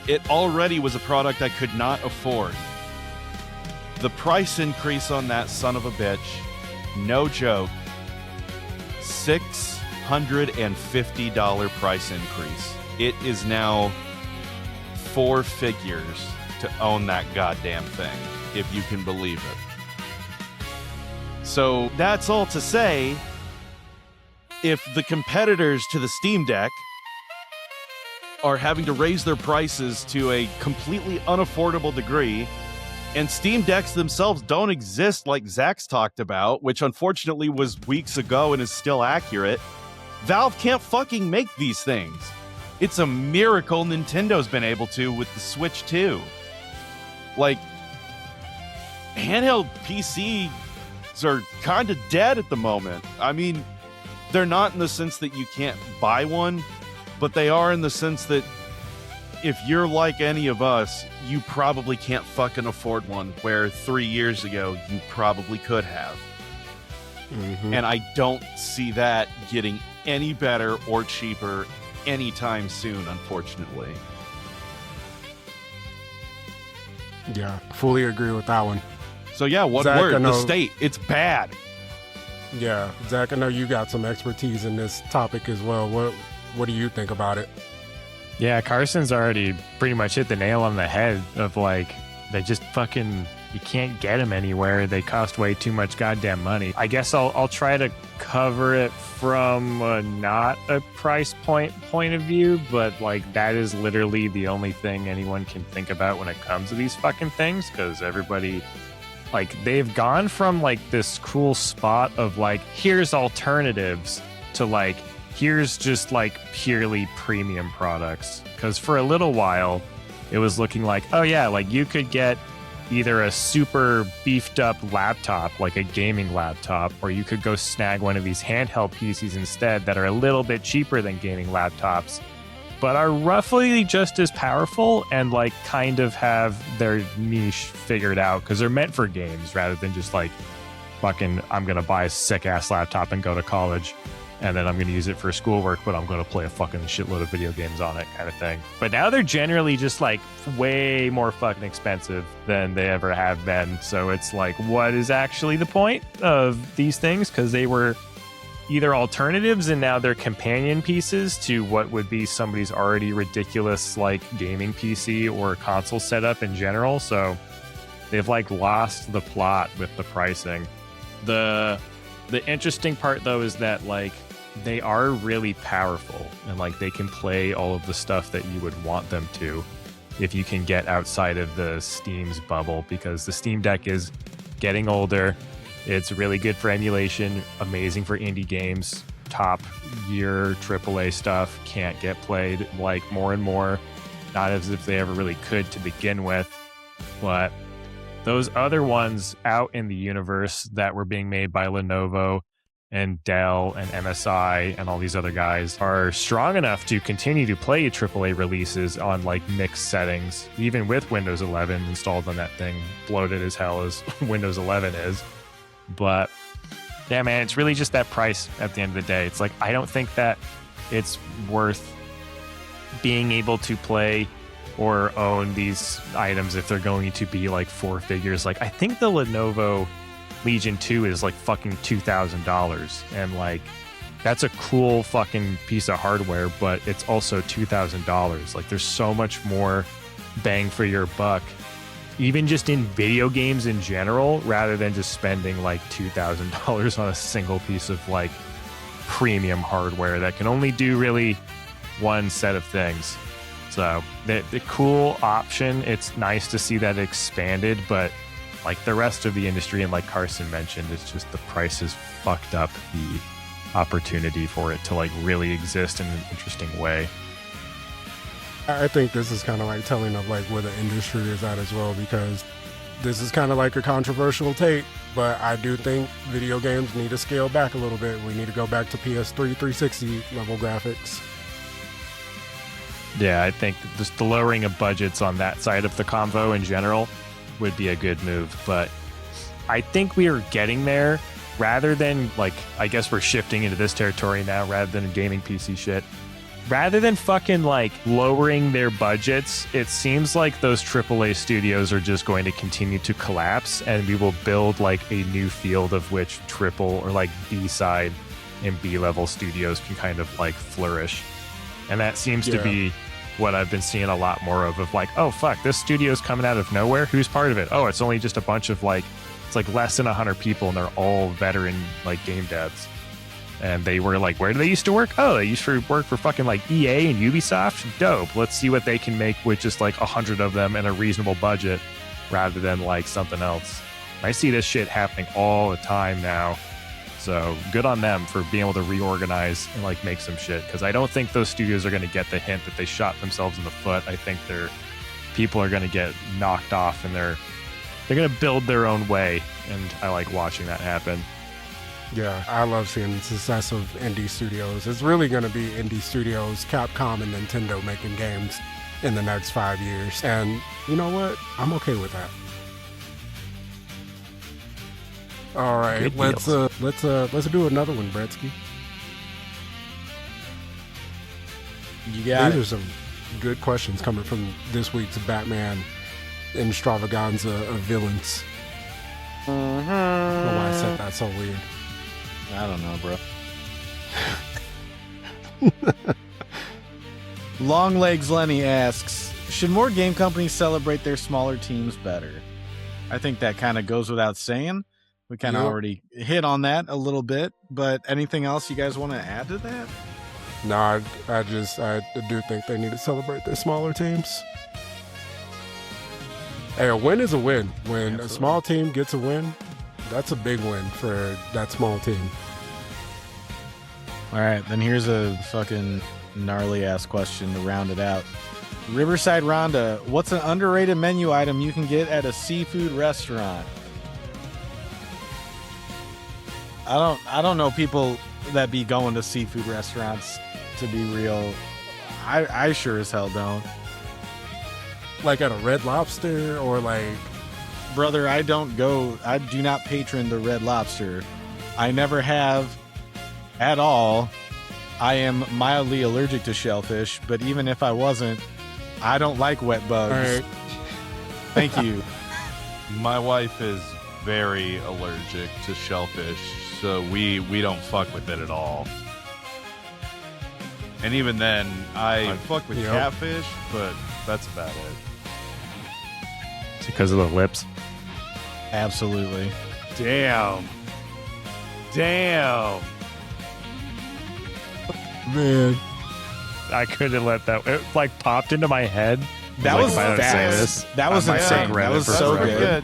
It already was a product I could not afford. The price increase on that son of a bitch, no joke, $650 price increase. It is now 4 figures to own that goddamn thing, if you can believe it. So that's all to say, if the competitors to the Steam Deck are having to raise their prices to a completely unaffordable degree, and Steam Decks themselves don't exist like Zach's talked about, which unfortunately was weeks ago and is still accurate, Valve can't fucking make these things. It's a miracle Nintendo's been able to with the Switch 2. Like, handheld PCs are kind of dead at the moment. I mean, they're not in the sense that you can't buy one, but they are in the sense that if you're like any of us, you probably can't fucking afford one, where 3 years ago you probably could have. Mhm. And I don't see that getting any better or cheaper anytime soon, unfortunately. Yeah, fully agree with that one. So yeah, one Zach, I word, the know- state. It's bad. Yeah, Zach, I know you got some expertise in this topic as well. What do you think about it? Yeah, Carson's already pretty much hit the nail on the head of like, they just fucking, you can't get them anywhere. They cost way too much goddamn money. I guess I'll try to cover it from not a price point of view, but like that is literally the only thing anyone can think about when it comes to these fucking things, because everybody, like, they've gone from like this cool spot of like, here's alternatives to like, here's just like purely premium products. Because for a little while, it was looking like, oh yeah, like you could get either a super beefed up laptop, like a gaming laptop, or you could go snag one of these handheld PCs instead that are a little bit cheaper than gaming laptops, but are roughly just as powerful and like kind of have their niche figured out because they're meant for games rather than just like fucking, I'm going to buy a sick ass laptop and go to college. And then I'm going to use it for schoolwork, but I'm going to play a fucking shitload of video games on it kind of thing. But now they're generally just like way more fucking expensive than they ever have been. So it's like, what is actually the point of these things? Because they were either alternatives and now they're companion pieces to what would be somebody's already ridiculous like gaming PC or console setup in general. So they've like lost the plot with the pricing. The interesting part though is that like they are really powerful and like they can play all of the stuff that you would want them to if you can get outside of the Steam's bubble, because the Steam Deck is getting older. It's really good for emulation, amazing for indie games, top year AAA stuff can't get played like more and more, not as if they ever really could to begin with. But those other ones out in the universe that were being made by Lenovo, and Dell and MSI and all these other guys are strong enough to continue to play AAA releases on like mixed settings, even with Windows 11 installed on that thing, bloated as hell as Windows 11 is. But yeah, man, it's really just that price at the end of the day. It's like, I don't think that it's worth being able to play or own these items if they're going to be like 4 figures. Like, I think the Lenovo Legion 2 is like fucking $2,000, and like that's a cool fucking piece of hardware, but it's also $2,000. Like, there's so much more bang for your buck, even just in video games in general, rather than just spending like $2,000 on a single piece of like premium hardware that can only do really one set of things. So the cool option, it's nice to see that expanded, but like the rest of the industry, and like Carson mentioned, it's just the price has fucked up the opportunity for it to like really exist in an interesting way. I think this is kind of like telling of like where the industry is at as well, because this is kind of like a controversial take, but I do think video games need to scale back a little bit. We need to go back to PS3 360 level graphics. Yeah, I think just the lowering of budgets on that side of the convo in general would be a good move, but I think we are getting there. Rather than like, I guess we're shifting into this territory now rather than gaming PC shit. Rather than fucking like lowering their budgets, it seems like those AAA studios are just going to continue to collapse, and we will build like a new field of which triple or like B-side and B-level studios can kind of like flourish. And that seems to be what I've been seeing a lot more of like, oh fuck, this studio's coming out of nowhere. Who's part of it? Oh, it's only just a bunch of like, it's like less than 100 people, and they're all veteran like game devs. And they were like, where do they used to work? Oh, they used to work for fucking like EA and Ubisoft. Dope. Let's see what they can make with just like 100 of them and a reasonable budget rather than like something else. I see this shit happening all the time now. So good on them for being able to reorganize and like make some shit. Because I don't think those studios are going to get the hint that they shot themselves in the foot. I think people are going to get knocked off, and they're going to build their own way. And I like watching that happen. Yeah, I love seeing the success of indie studios. It's really going to be indie studios, Capcom, and Nintendo making games in the next 5 years. And you know what? I'm okay with that. All right, let's do another one, Bretsky. You got These are some good questions coming from this week's Batman extravaganza of villains. I don't know why I said that so weird. I don't know, bro. Long Legs Lenny asks, should more game companies celebrate their smaller teams better? I think that kind of goes without saying. We kind of already hit on that a little bit, but anything else you guys want to add to that? No, I do think they need to celebrate their smaller teams. Hey, a win is a win. When a small team gets a win, that's a big win for that small team. All right, then here's a fucking gnarly ass question to round it out. Riverside Rhonda, what's an underrated menu item you can get at a seafood restaurant? I don't know people that be going to seafood restaurants, to be real. I sure as hell don't. Like at a Red Lobster or like... Brother, I do not patron the Red Lobster. I never have at all. I am mildly allergic to shellfish, but even if I wasn't, I don't like wet bugs. All right. Thank you. My wife is very allergic to shellfish, so we don't fuck with it at all. And even then, I fuck with catfish, but that's about it. It's because of the lips. Absolutely. Damn. Man. I couldn't let that. It like popped into my head. That was if I don't say this, That was I might insane. regret That it was for so forever. good.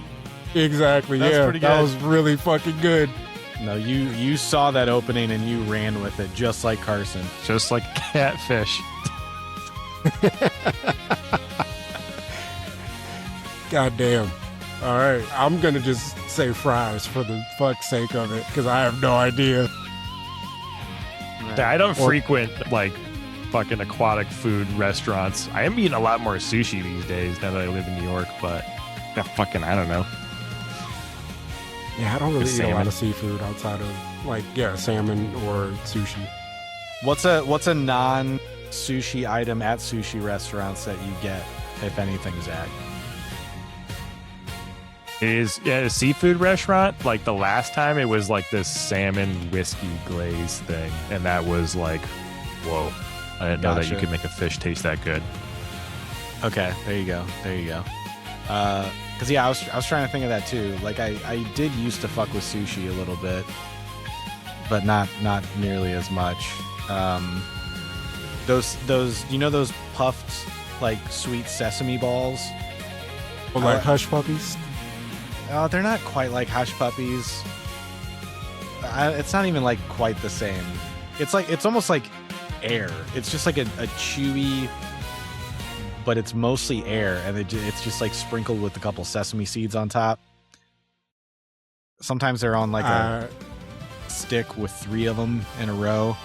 Exactly, That's yeah. pretty That good. was really fucking good. No, you saw that opening and you ran with it, just like Carson. Just like catfish. God damn. All right, I'm going to just say fries for the fuck's sake of it, because I have no idea. I don't frequent like fucking aquatic food restaurants. I am eating a lot more sushi these days now that I live in New York, but I don't know. Yeah, I don't really eat a Salmon. lot of seafood outside of salmon or sushi. What's a non-sushi item at sushi restaurants that you get, if anything, Zach? Is a seafood restaurant. Like the last time it was like this salmon whiskey glaze thing, and that was like, whoa. I didn't know that you Gotcha. could make a fish taste that good. Okay, there you go. Because I was trying to think of that too. Like I did used to fuck with sushi a little bit, but not nearly as much. Those those puffed like sweet sesame balls. Or like hush puppies. Oh, they're not quite like hush puppies. It's not even like quite the same. It's almost like air. It's just like a chewy, but it's mostly air, and it's just like sprinkled with a couple sesame seeds on top. Sometimes they're on like a stick with 3 of them in a row.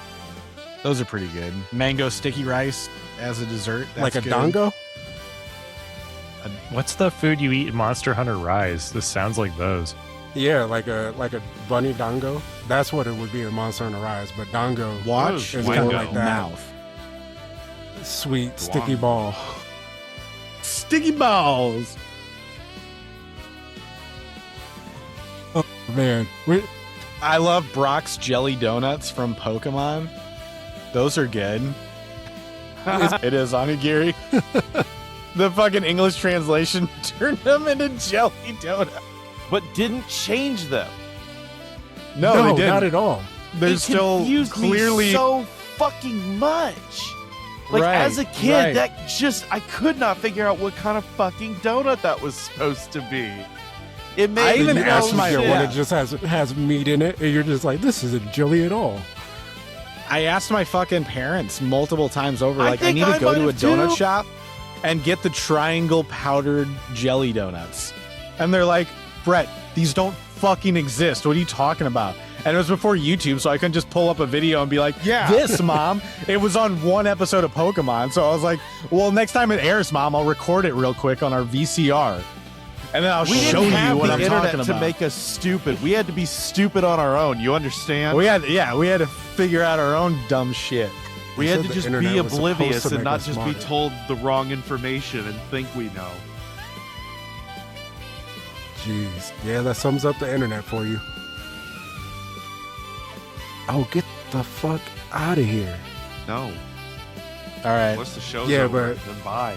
Those are pretty good. Mango sticky rice as a dessert. That's like a good. dango. What's the food you eat in Monster Hunter Rise? This sounds like those. Yeah, like a bunny dango. That's what it would be in Monster Hunter Rise, but dango Watch is Wango. kind of like that. mouth. Sweet sticky ball. Sticky balls. Man, I love Brock's jelly donuts from Pokemon. Those are good. It is onigiri. The fucking English translation turned them into jelly donuts. But didn't change them. No, they didn't. not at all. They're It still confused clearly me so fucking much. Like Right, as a kid, right. that just I could not figure out what kind of fucking donut that was supposed to be. It made I even You no asked ask my- me sense. when yeah. it just has meat in it, and you're just like, this isn't jelly at all. I asked my fucking parents multiple times over, I like, I think need to I go might to a have donut too. shop and get the triangle powdered jelly donuts. And they're like, Brett, these don't fucking exist. What are you talking about? And it was before YouTube, so I couldn't just pull up a video and be like, Yeah. this, Mom. It was on one episode of Pokemon. So I was like, well, next time it airs, Mom, I'll record it real quick on our VCR. And then I'll We show didn't you have what the I'm internet talking to about. make us stupid. We had to be stupid on our own. You understand? We had to figure out our own dumb shit. We You had said to the just internet be was supposed oblivious to and make not us just smarter. be told the wrong information and think we know. Jeez. Yeah, that sums up the internet for you. Oh, get the fuck out of here. No. All right. Once the show's Yeah, over, but- then bye.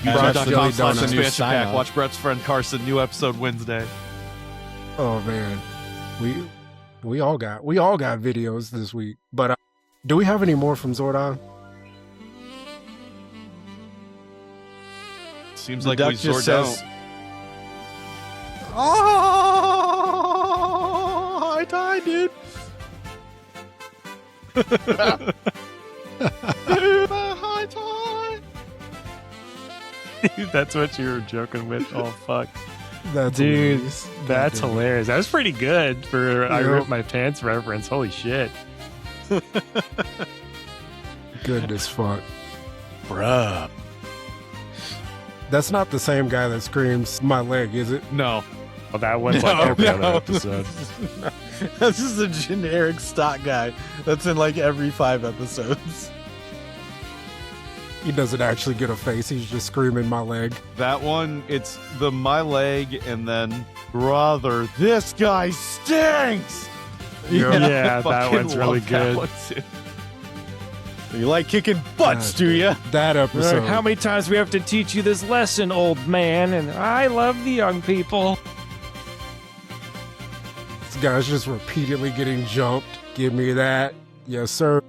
Brock's jelly YouTube.com/expansion donuts. pack. Watch Brett's friend Carson. New episode Wednesday. Oh man, we all got videos this week. But do we have any more from Zordon? Seems The like duck we just sort says, out. "Oh, I died, dude." That's what you were joking with. Oh fuck, That's dude, hilarious. that's Goddamn. hilarious. That was pretty good for I Yep. ripped my pants reference. Holy shit, Good as fuck. Bruh. That's not the same guy that screams my leg, is it? No. well that one's like every No. other episode. This is a generic stock guy that's in like every 5 episodes. He doesn't actually get a face. He's just screaming my leg. That one, it's the my leg and then brother, this guy stinks. Yeah. Yeah, that Fucking one's really love that good. one, too. You like kicking butts, God do you? That episode. How many times we have to teach you this lesson, old man? And I love the young people. This guy's just repeatedly getting jumped. Give me that. Yes, sir.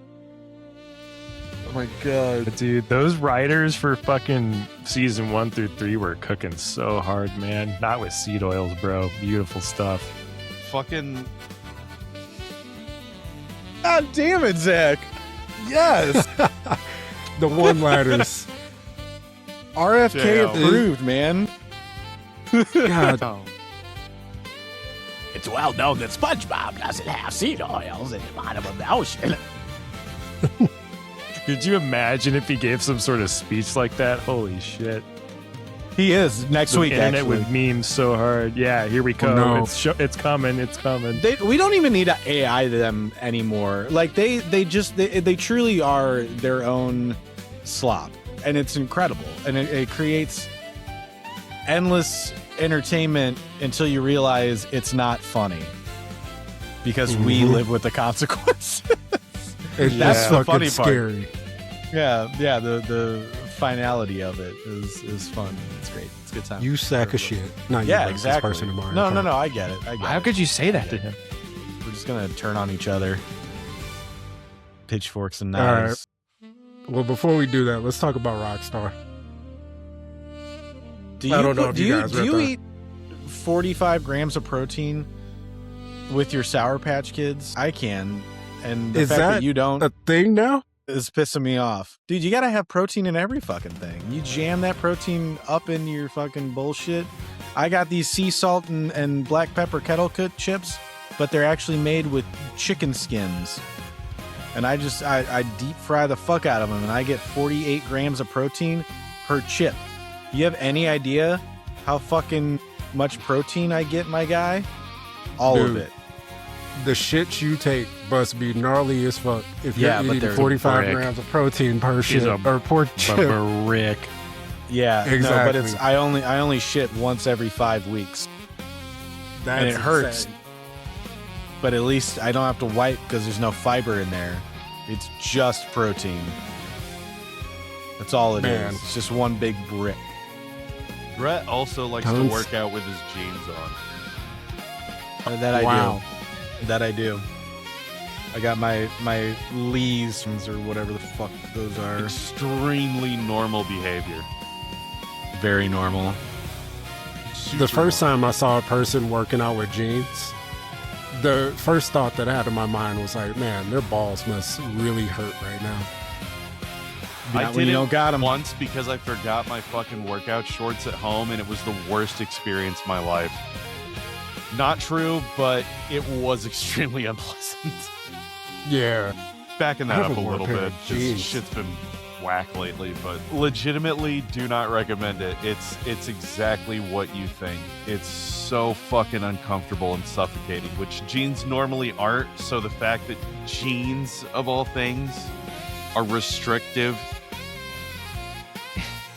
Oh my god. Dude, those writers for fucking season 1 through 3 were cooking so hard, man. Not with seed oils, bro. Beautiful stuff. Fucking God damn it, Zach. Yes. The one-liners. RFK Damn. approved, man. God. oh. It's well known that SpongeBob doesn't have seed oils in the bottom of the ocean. Could you imagine if he gave some sort of speech like that? Holy shit. He is next The week. internet Actually, would meme so hard. Yeah, here we go. no. It's coming. It's coming. we don't even need to AI them anymore. Like they truly are their own slop, and it's incredible, and it creates endless entertainment until you realize it's not funny because we live with the consequence. That's the funny part. Scary. Yeah, the finality of it is fun. It's great. It's a good time. You sack of shit. Not you, Yeah, but this exactly. person tomorrow. No, I get it. How could you say that to him? We're just gonna turn on each other. Pitchforks and All right. knives. Well, before we do that, let's talk about Rockstar. Do I don't know if do you you, guys do read you that. eat 45 grams of protein with your Sour Patch Kids? I can, and the Is fact that that you don't A thing now? is pissing me off, dude. You gotta have protein in every fucking thing. You jam that protein up in your fucking bullshit. I got these sea salt and black pepper kettle cooked chips, but they're actually made with chicken skins. And I deep fry the fuck out of them, and I get 48 grams of protein per chip. You have any idea how fucking much protein I get, my guy? All of Dude, it. The shit you take must be gnarly as fuck if you're Yeah, but eating they're 45 brick. grams of protein per She's shit a or per chip. Rick. Yeah, no, but Exactly. I only shit once every 5 weeks, That's and it hurts. insane. But at least I don't have to wipe because there's no fiber in there. It's just protein. That's all it is. Man. It's just one big brick. Brett also likes Tons. to work out with his jeans on. That Wow. I do. I got my Lees or whatever the fuck those are. Extremely normal behavior. Very normal. The first time I saw a person working out with jeans, the first thought that I had in my mind was like, man, their balls must really hurt right now. I Not did when you it don't got 'em. once because I forgot my fucking workout shorts at home, and it was the worst experience of my life. Not true, but it was extremely unpleasant. Yeah. Backing I that have up a a little pair bit, of just jeans. shit's been whack lately, but legitimately do not recommend it. It's exactly what you think. It's so fucking uncomfortable and suffocating, which jeans normally aren't. So the fact that jeans of all things are restrictive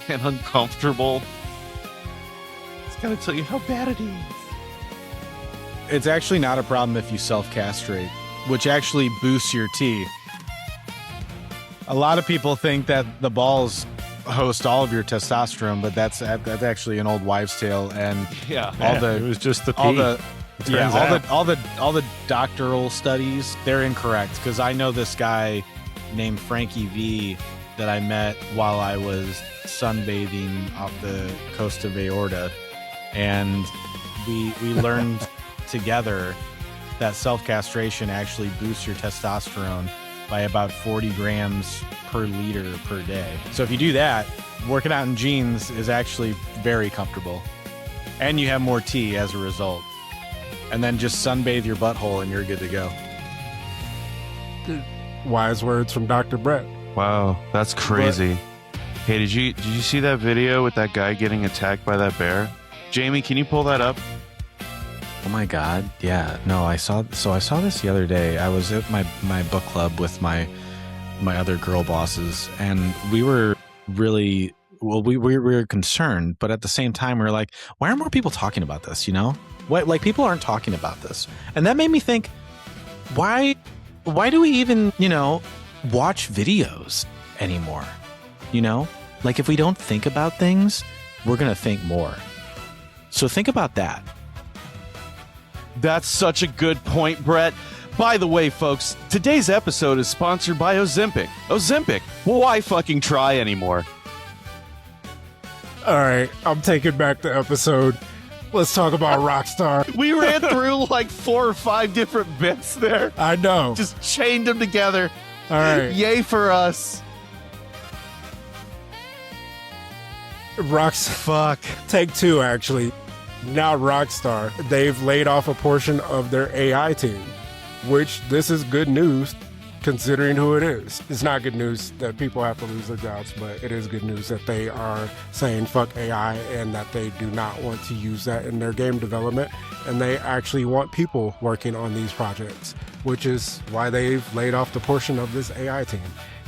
and uncomfortable, it's gonna tell you how bad it is. It's actually not a problem if you self-castrate, which actually boosts your T. A lot of people think that the balls host all of your testosterone, but that's actually an old wives' tale, and Yeah. It was just the all pee. the Turns out. all the doctoral studies, they're incorrect, because I know this guy named Frankie V that I met while I was sunbathing off the coast of Aorta, and we learned together that self-castration actually boosts your testosterone by about 40 grams per liter per day. So if you do that, working out in jeans is actually very comfortable, and you have more T as a result. And then just sunbathe your butthole and you're good to go. Wise words from Dr. Brett. Wow, that's crazy. Hey, did you see that video with that guy getting attacked by that bear? Jamie, can you pull that up? Oh my God. Yeah. No, I saw this the other day. I was at my book club with my other girl bosses, and we were really, well, we were concerned, but at the same time we were like, why aren't more people talking about this? You know, what, like, people aren't talking about this. And that made me think, why do we even, watch videos anymore? Like, if we don't think about things, we're going to think more. So think about that. That's such a good point, Brett. By the way, folks, today's episode is sponsored by Ozempic. Ozempic, well, why fucking try anymore? All right, I'm taking back the episode. Let's talk about Rockstar. We ran through like 4 or 5 different bits there. I know. Just chained them together. All right. Yay for us. Fuck. Take 2, actually. Now Rockstar, they've laid off a portion of their AI team, which this is good news considering who it is. It's not good news that people have to lose their jobs, but it is good news that they are saying fuck AI and that they do not want to use that in their game development, and they actually want people working on these projects, which is why they've laid off the portion of this AI team,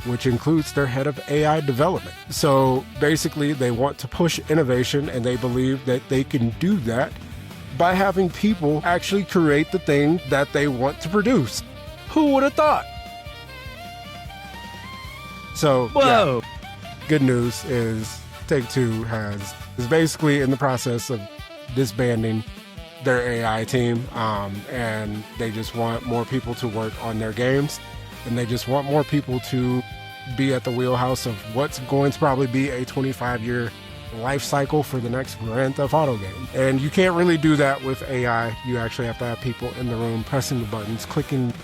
which includes their head of AI development. So basically, they want to push innovation, and they believe that they can do that by having people actually create the thing that they want to produce. Who would have thought? So, Whoa. yeah, good news is Take-Two is basically in the process of disbanding their AI team, and they just want more people to work on their games, and they just want more people to be at the wheelhouse of what's going to probably be a 25-year life cycle for the next Grand Theft Auto game. And you can't really do that with AI. You actually have to have people in the room pressing the buttons, clicking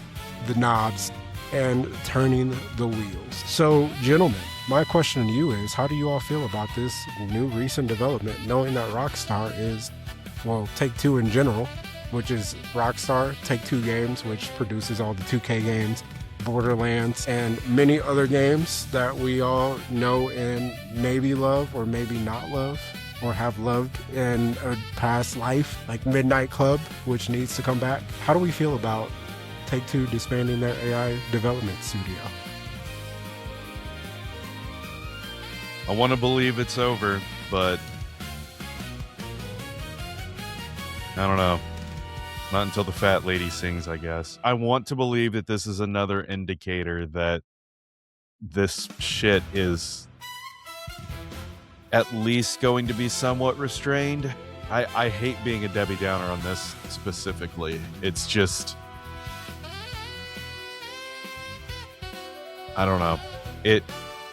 the knobs, and turning the wheels. So, gentlemen, my question to you is, how do you all feel about this new recent development, knowing that Rockstar is, well, Take-Two in general, which is Rockstar, Take-Two Games, which produces all the 2K games, Borderlands, and many other games that we all know and maybe love or maybe not love or have loved in a past life, like Midnight Club, which needs to come back. How do we feel about Take-Two disbanding their AI development studio? I want to believe it's over, but I don't know. Not until the fat lady sings, I guess. I want to believe that this is another indicator that this shit is at least going to be somewhat restrained. I hate being a Debbie Downer on this specifically. It's just, I don't know. It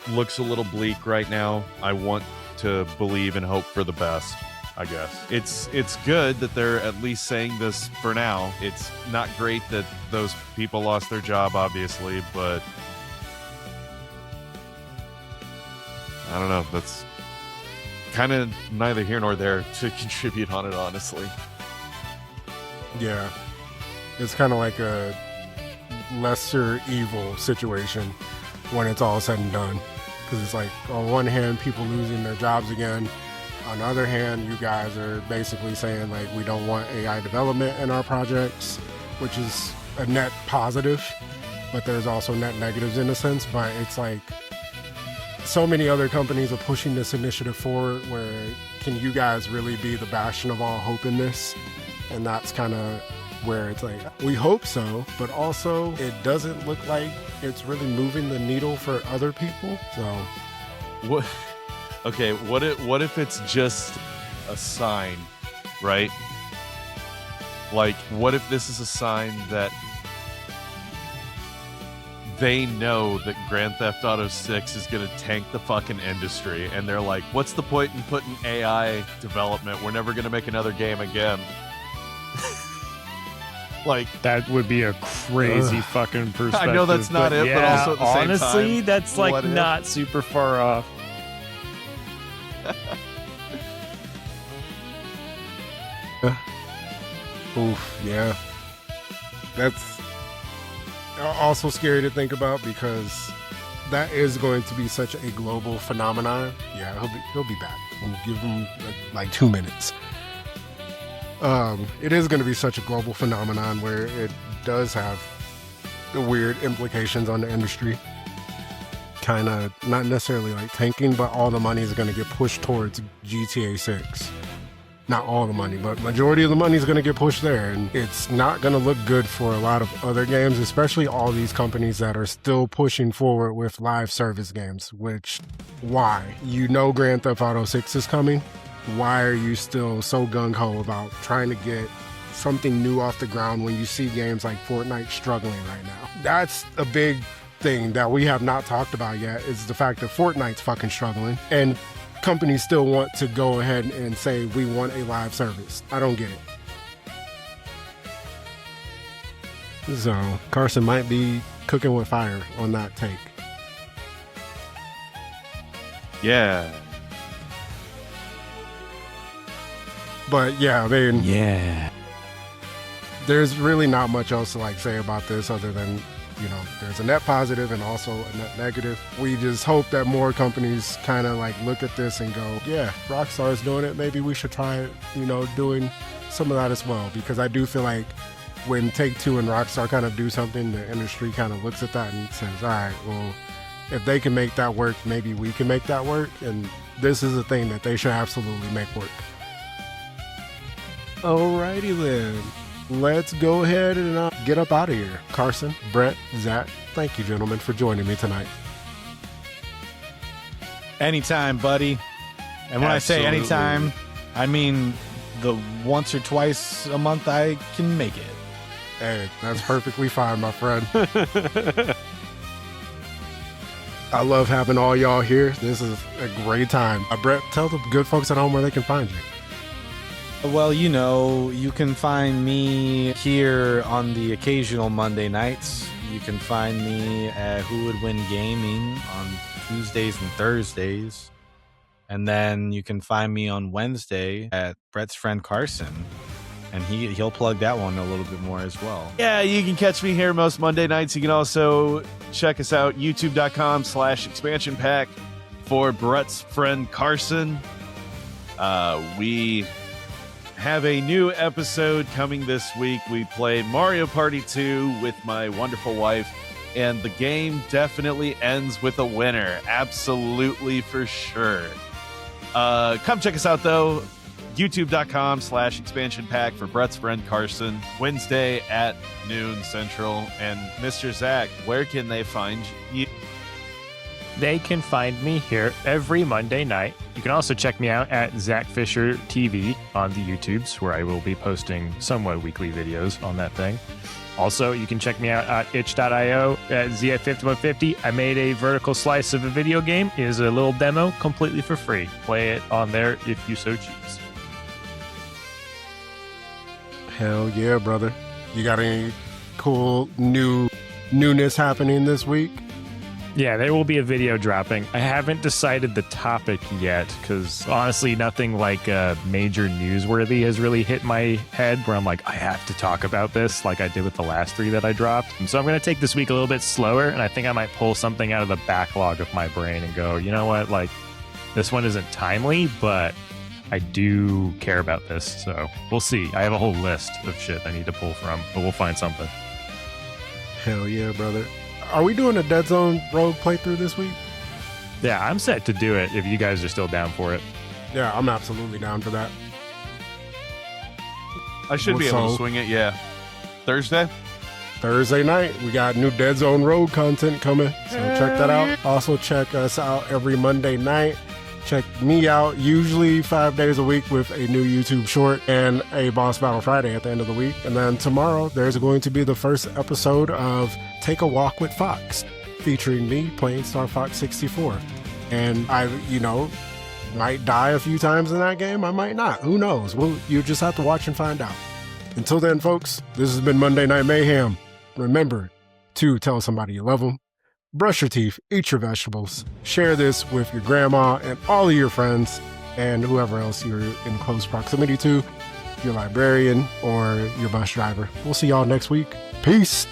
looks a little bleak right now. I want to believe and hope for the best, I guess. It's good that they're at least saying this for now. It's not great that those people lost their job, obviously, but I don't know. That's kind of neither here nor there to contribute on it, honestly. Yeah. It's kind of like a lesser evil situation when it's all said and done. Because it's like, on one hand, people losing their jobs again. On the other hand, you guys are basically saying, like, we don't want AI development in our projects, which is a net positive, but there's also net negatives in a sense. But it's like, so many other companies are pushing this initiative forward where can you guys really be the bastion of all hope in this? And that's kind of where it's like, we hope so, but also it doesn't look like it's really moving the needle for other people. So What? Okay, what if it's just a sign, right? Like, what if this is a sign that they know that Grand Theft Auto 6 is going to tank the fucking industry, and they're like, what's the point in putting AI development? We're never going to make another game again. Like, That would be a crazy fucking perspective. I know that's not it, but also at the same honestly, time, that's like what if? not super far off. oof, yeah. That's also scary to think about because that is going to be such a global phenomenon. Yeah, he'll be back. We'll give him like 2 minutes. It is going to be such a global phenomenon where it does have the weird implications on the industry. Kind of not necessarily like tanking, but all the money is going to get pushed towards GTA 6. Not all the money, but majority of the money is going to get pushed there, and it's not going to look good for a lot of other games, especially all these companies that are still pushing forward with live service games, which, why? You know Grand Theft Auto 6 is coming. Why are you still so gung-ho about trying to get something new off the ground when you see games like Fortnite struggling right now? That's a big thing that we have not talked about yet, is the fact that Fortnite's fucking struggling, and companies still want to go ahead and say we want a live service. I don't get it. So Carson might be cooking with fire on that take. yeah. But yeah, I mean, Yeah. there's really not much else to like say about this other than, there's a net positive and also a net negative. We just hope that more companies kind of like look at this and go, yeah, Rockstar's doing it. Maybe we should try, doing some of that as well. Because I do feel like when Take-Two and Rockstar kind of do something, the industry kind of looks at that and says, all right, well, if they can make that work, maybe we can make that work. And this is a thing that they should absolutely make work. Alrighty then. Let's go ahead and get up out of here. Carson, Brett, Zach, thank you, gentlemen, for joining me tonight. Anytime, buddy. And when I say Absolutely. anytime, I mean the once or twice a month I can make it. Hey, that's perfectly fine, my friend. I love having all y'all here. This is a great time. Brett, tell the good folks at home where they can find you. Well, you can find me here on the occasional Monday nights. You can find me at Who Would Win Gaming on Tuesdays and Thursdays. And then you can find me on Wednesday at Brett's friend Carson. And he'll plug that one a little bit more as well. Yeah, you can catch me here most Monday nights. You can also check us out, youtube.com/expansion pack for Brett's friend Carson. We have a new episode coming this week. We played Mario Party 2 with my wonderful wife, and the game definitely ends with a winner. Absolutely, for sure. Come check us out, though. youtube.com/expansion pack for Brett's friend Carson, Wednesday at noon Central. And Mr. Zach, where can they find you? They can find me here every Monday night. You can also check me out at Zach Fisher TV on the YouTubes, where I will be posting somewhat weekly videos on that thing. Also, you can check me out at itch.io at ZF5150. I made a vertical slice of a video game. It is a little demo completely for free. Play it on there if you so choose. Hell yeah, brother. You got any cool newness happening this week? Yeah, there will be a video dropping. I haven't decided the topic yet because honestly, nothing like major newsworthy has really hit my head where I'm like, I have to talk about this like I did with the last 3 that I dropped. And so I'm going to take this week a little bit slower, and I think I might pull something out of the backlog of my brain and go, you know what, like this one isn't timely, but I do care about this. So we'll see. I have a whole list of shit I need to pull from, but we'll find something. Hell yeah, brother. Are we doing a Dead Zone Rogue playthrough this week? Yeah, I'm set to do it if you guys are still down for it. Yeah, I'm absolutely down for that. I should be able to So- swing it, yeah. Thursday? Thursday night, we got new Dead Zone Rogue content coming. So check that out. Also check us out every Monday night. Check me out usually 5 days a week with a new YouTube short and a Boss Battle Friday at the end of the week. And then tomorrow, there's going to be the first episode of Take a Walk with Fox, featuring me playing Star Fox 64. And I, might die a few times in that game. I might not. Who knows? Well, you just have to watch and find out. Until then, folks, this has been Monday Night Mayhem. Remember to tell somebody you love them. Brush your teeth, eat your vegetables, share this with your grandma and all of your friends and whoever else you're in close proximity to, your librarian or your bus driver. We'll see y'all next week. Peace.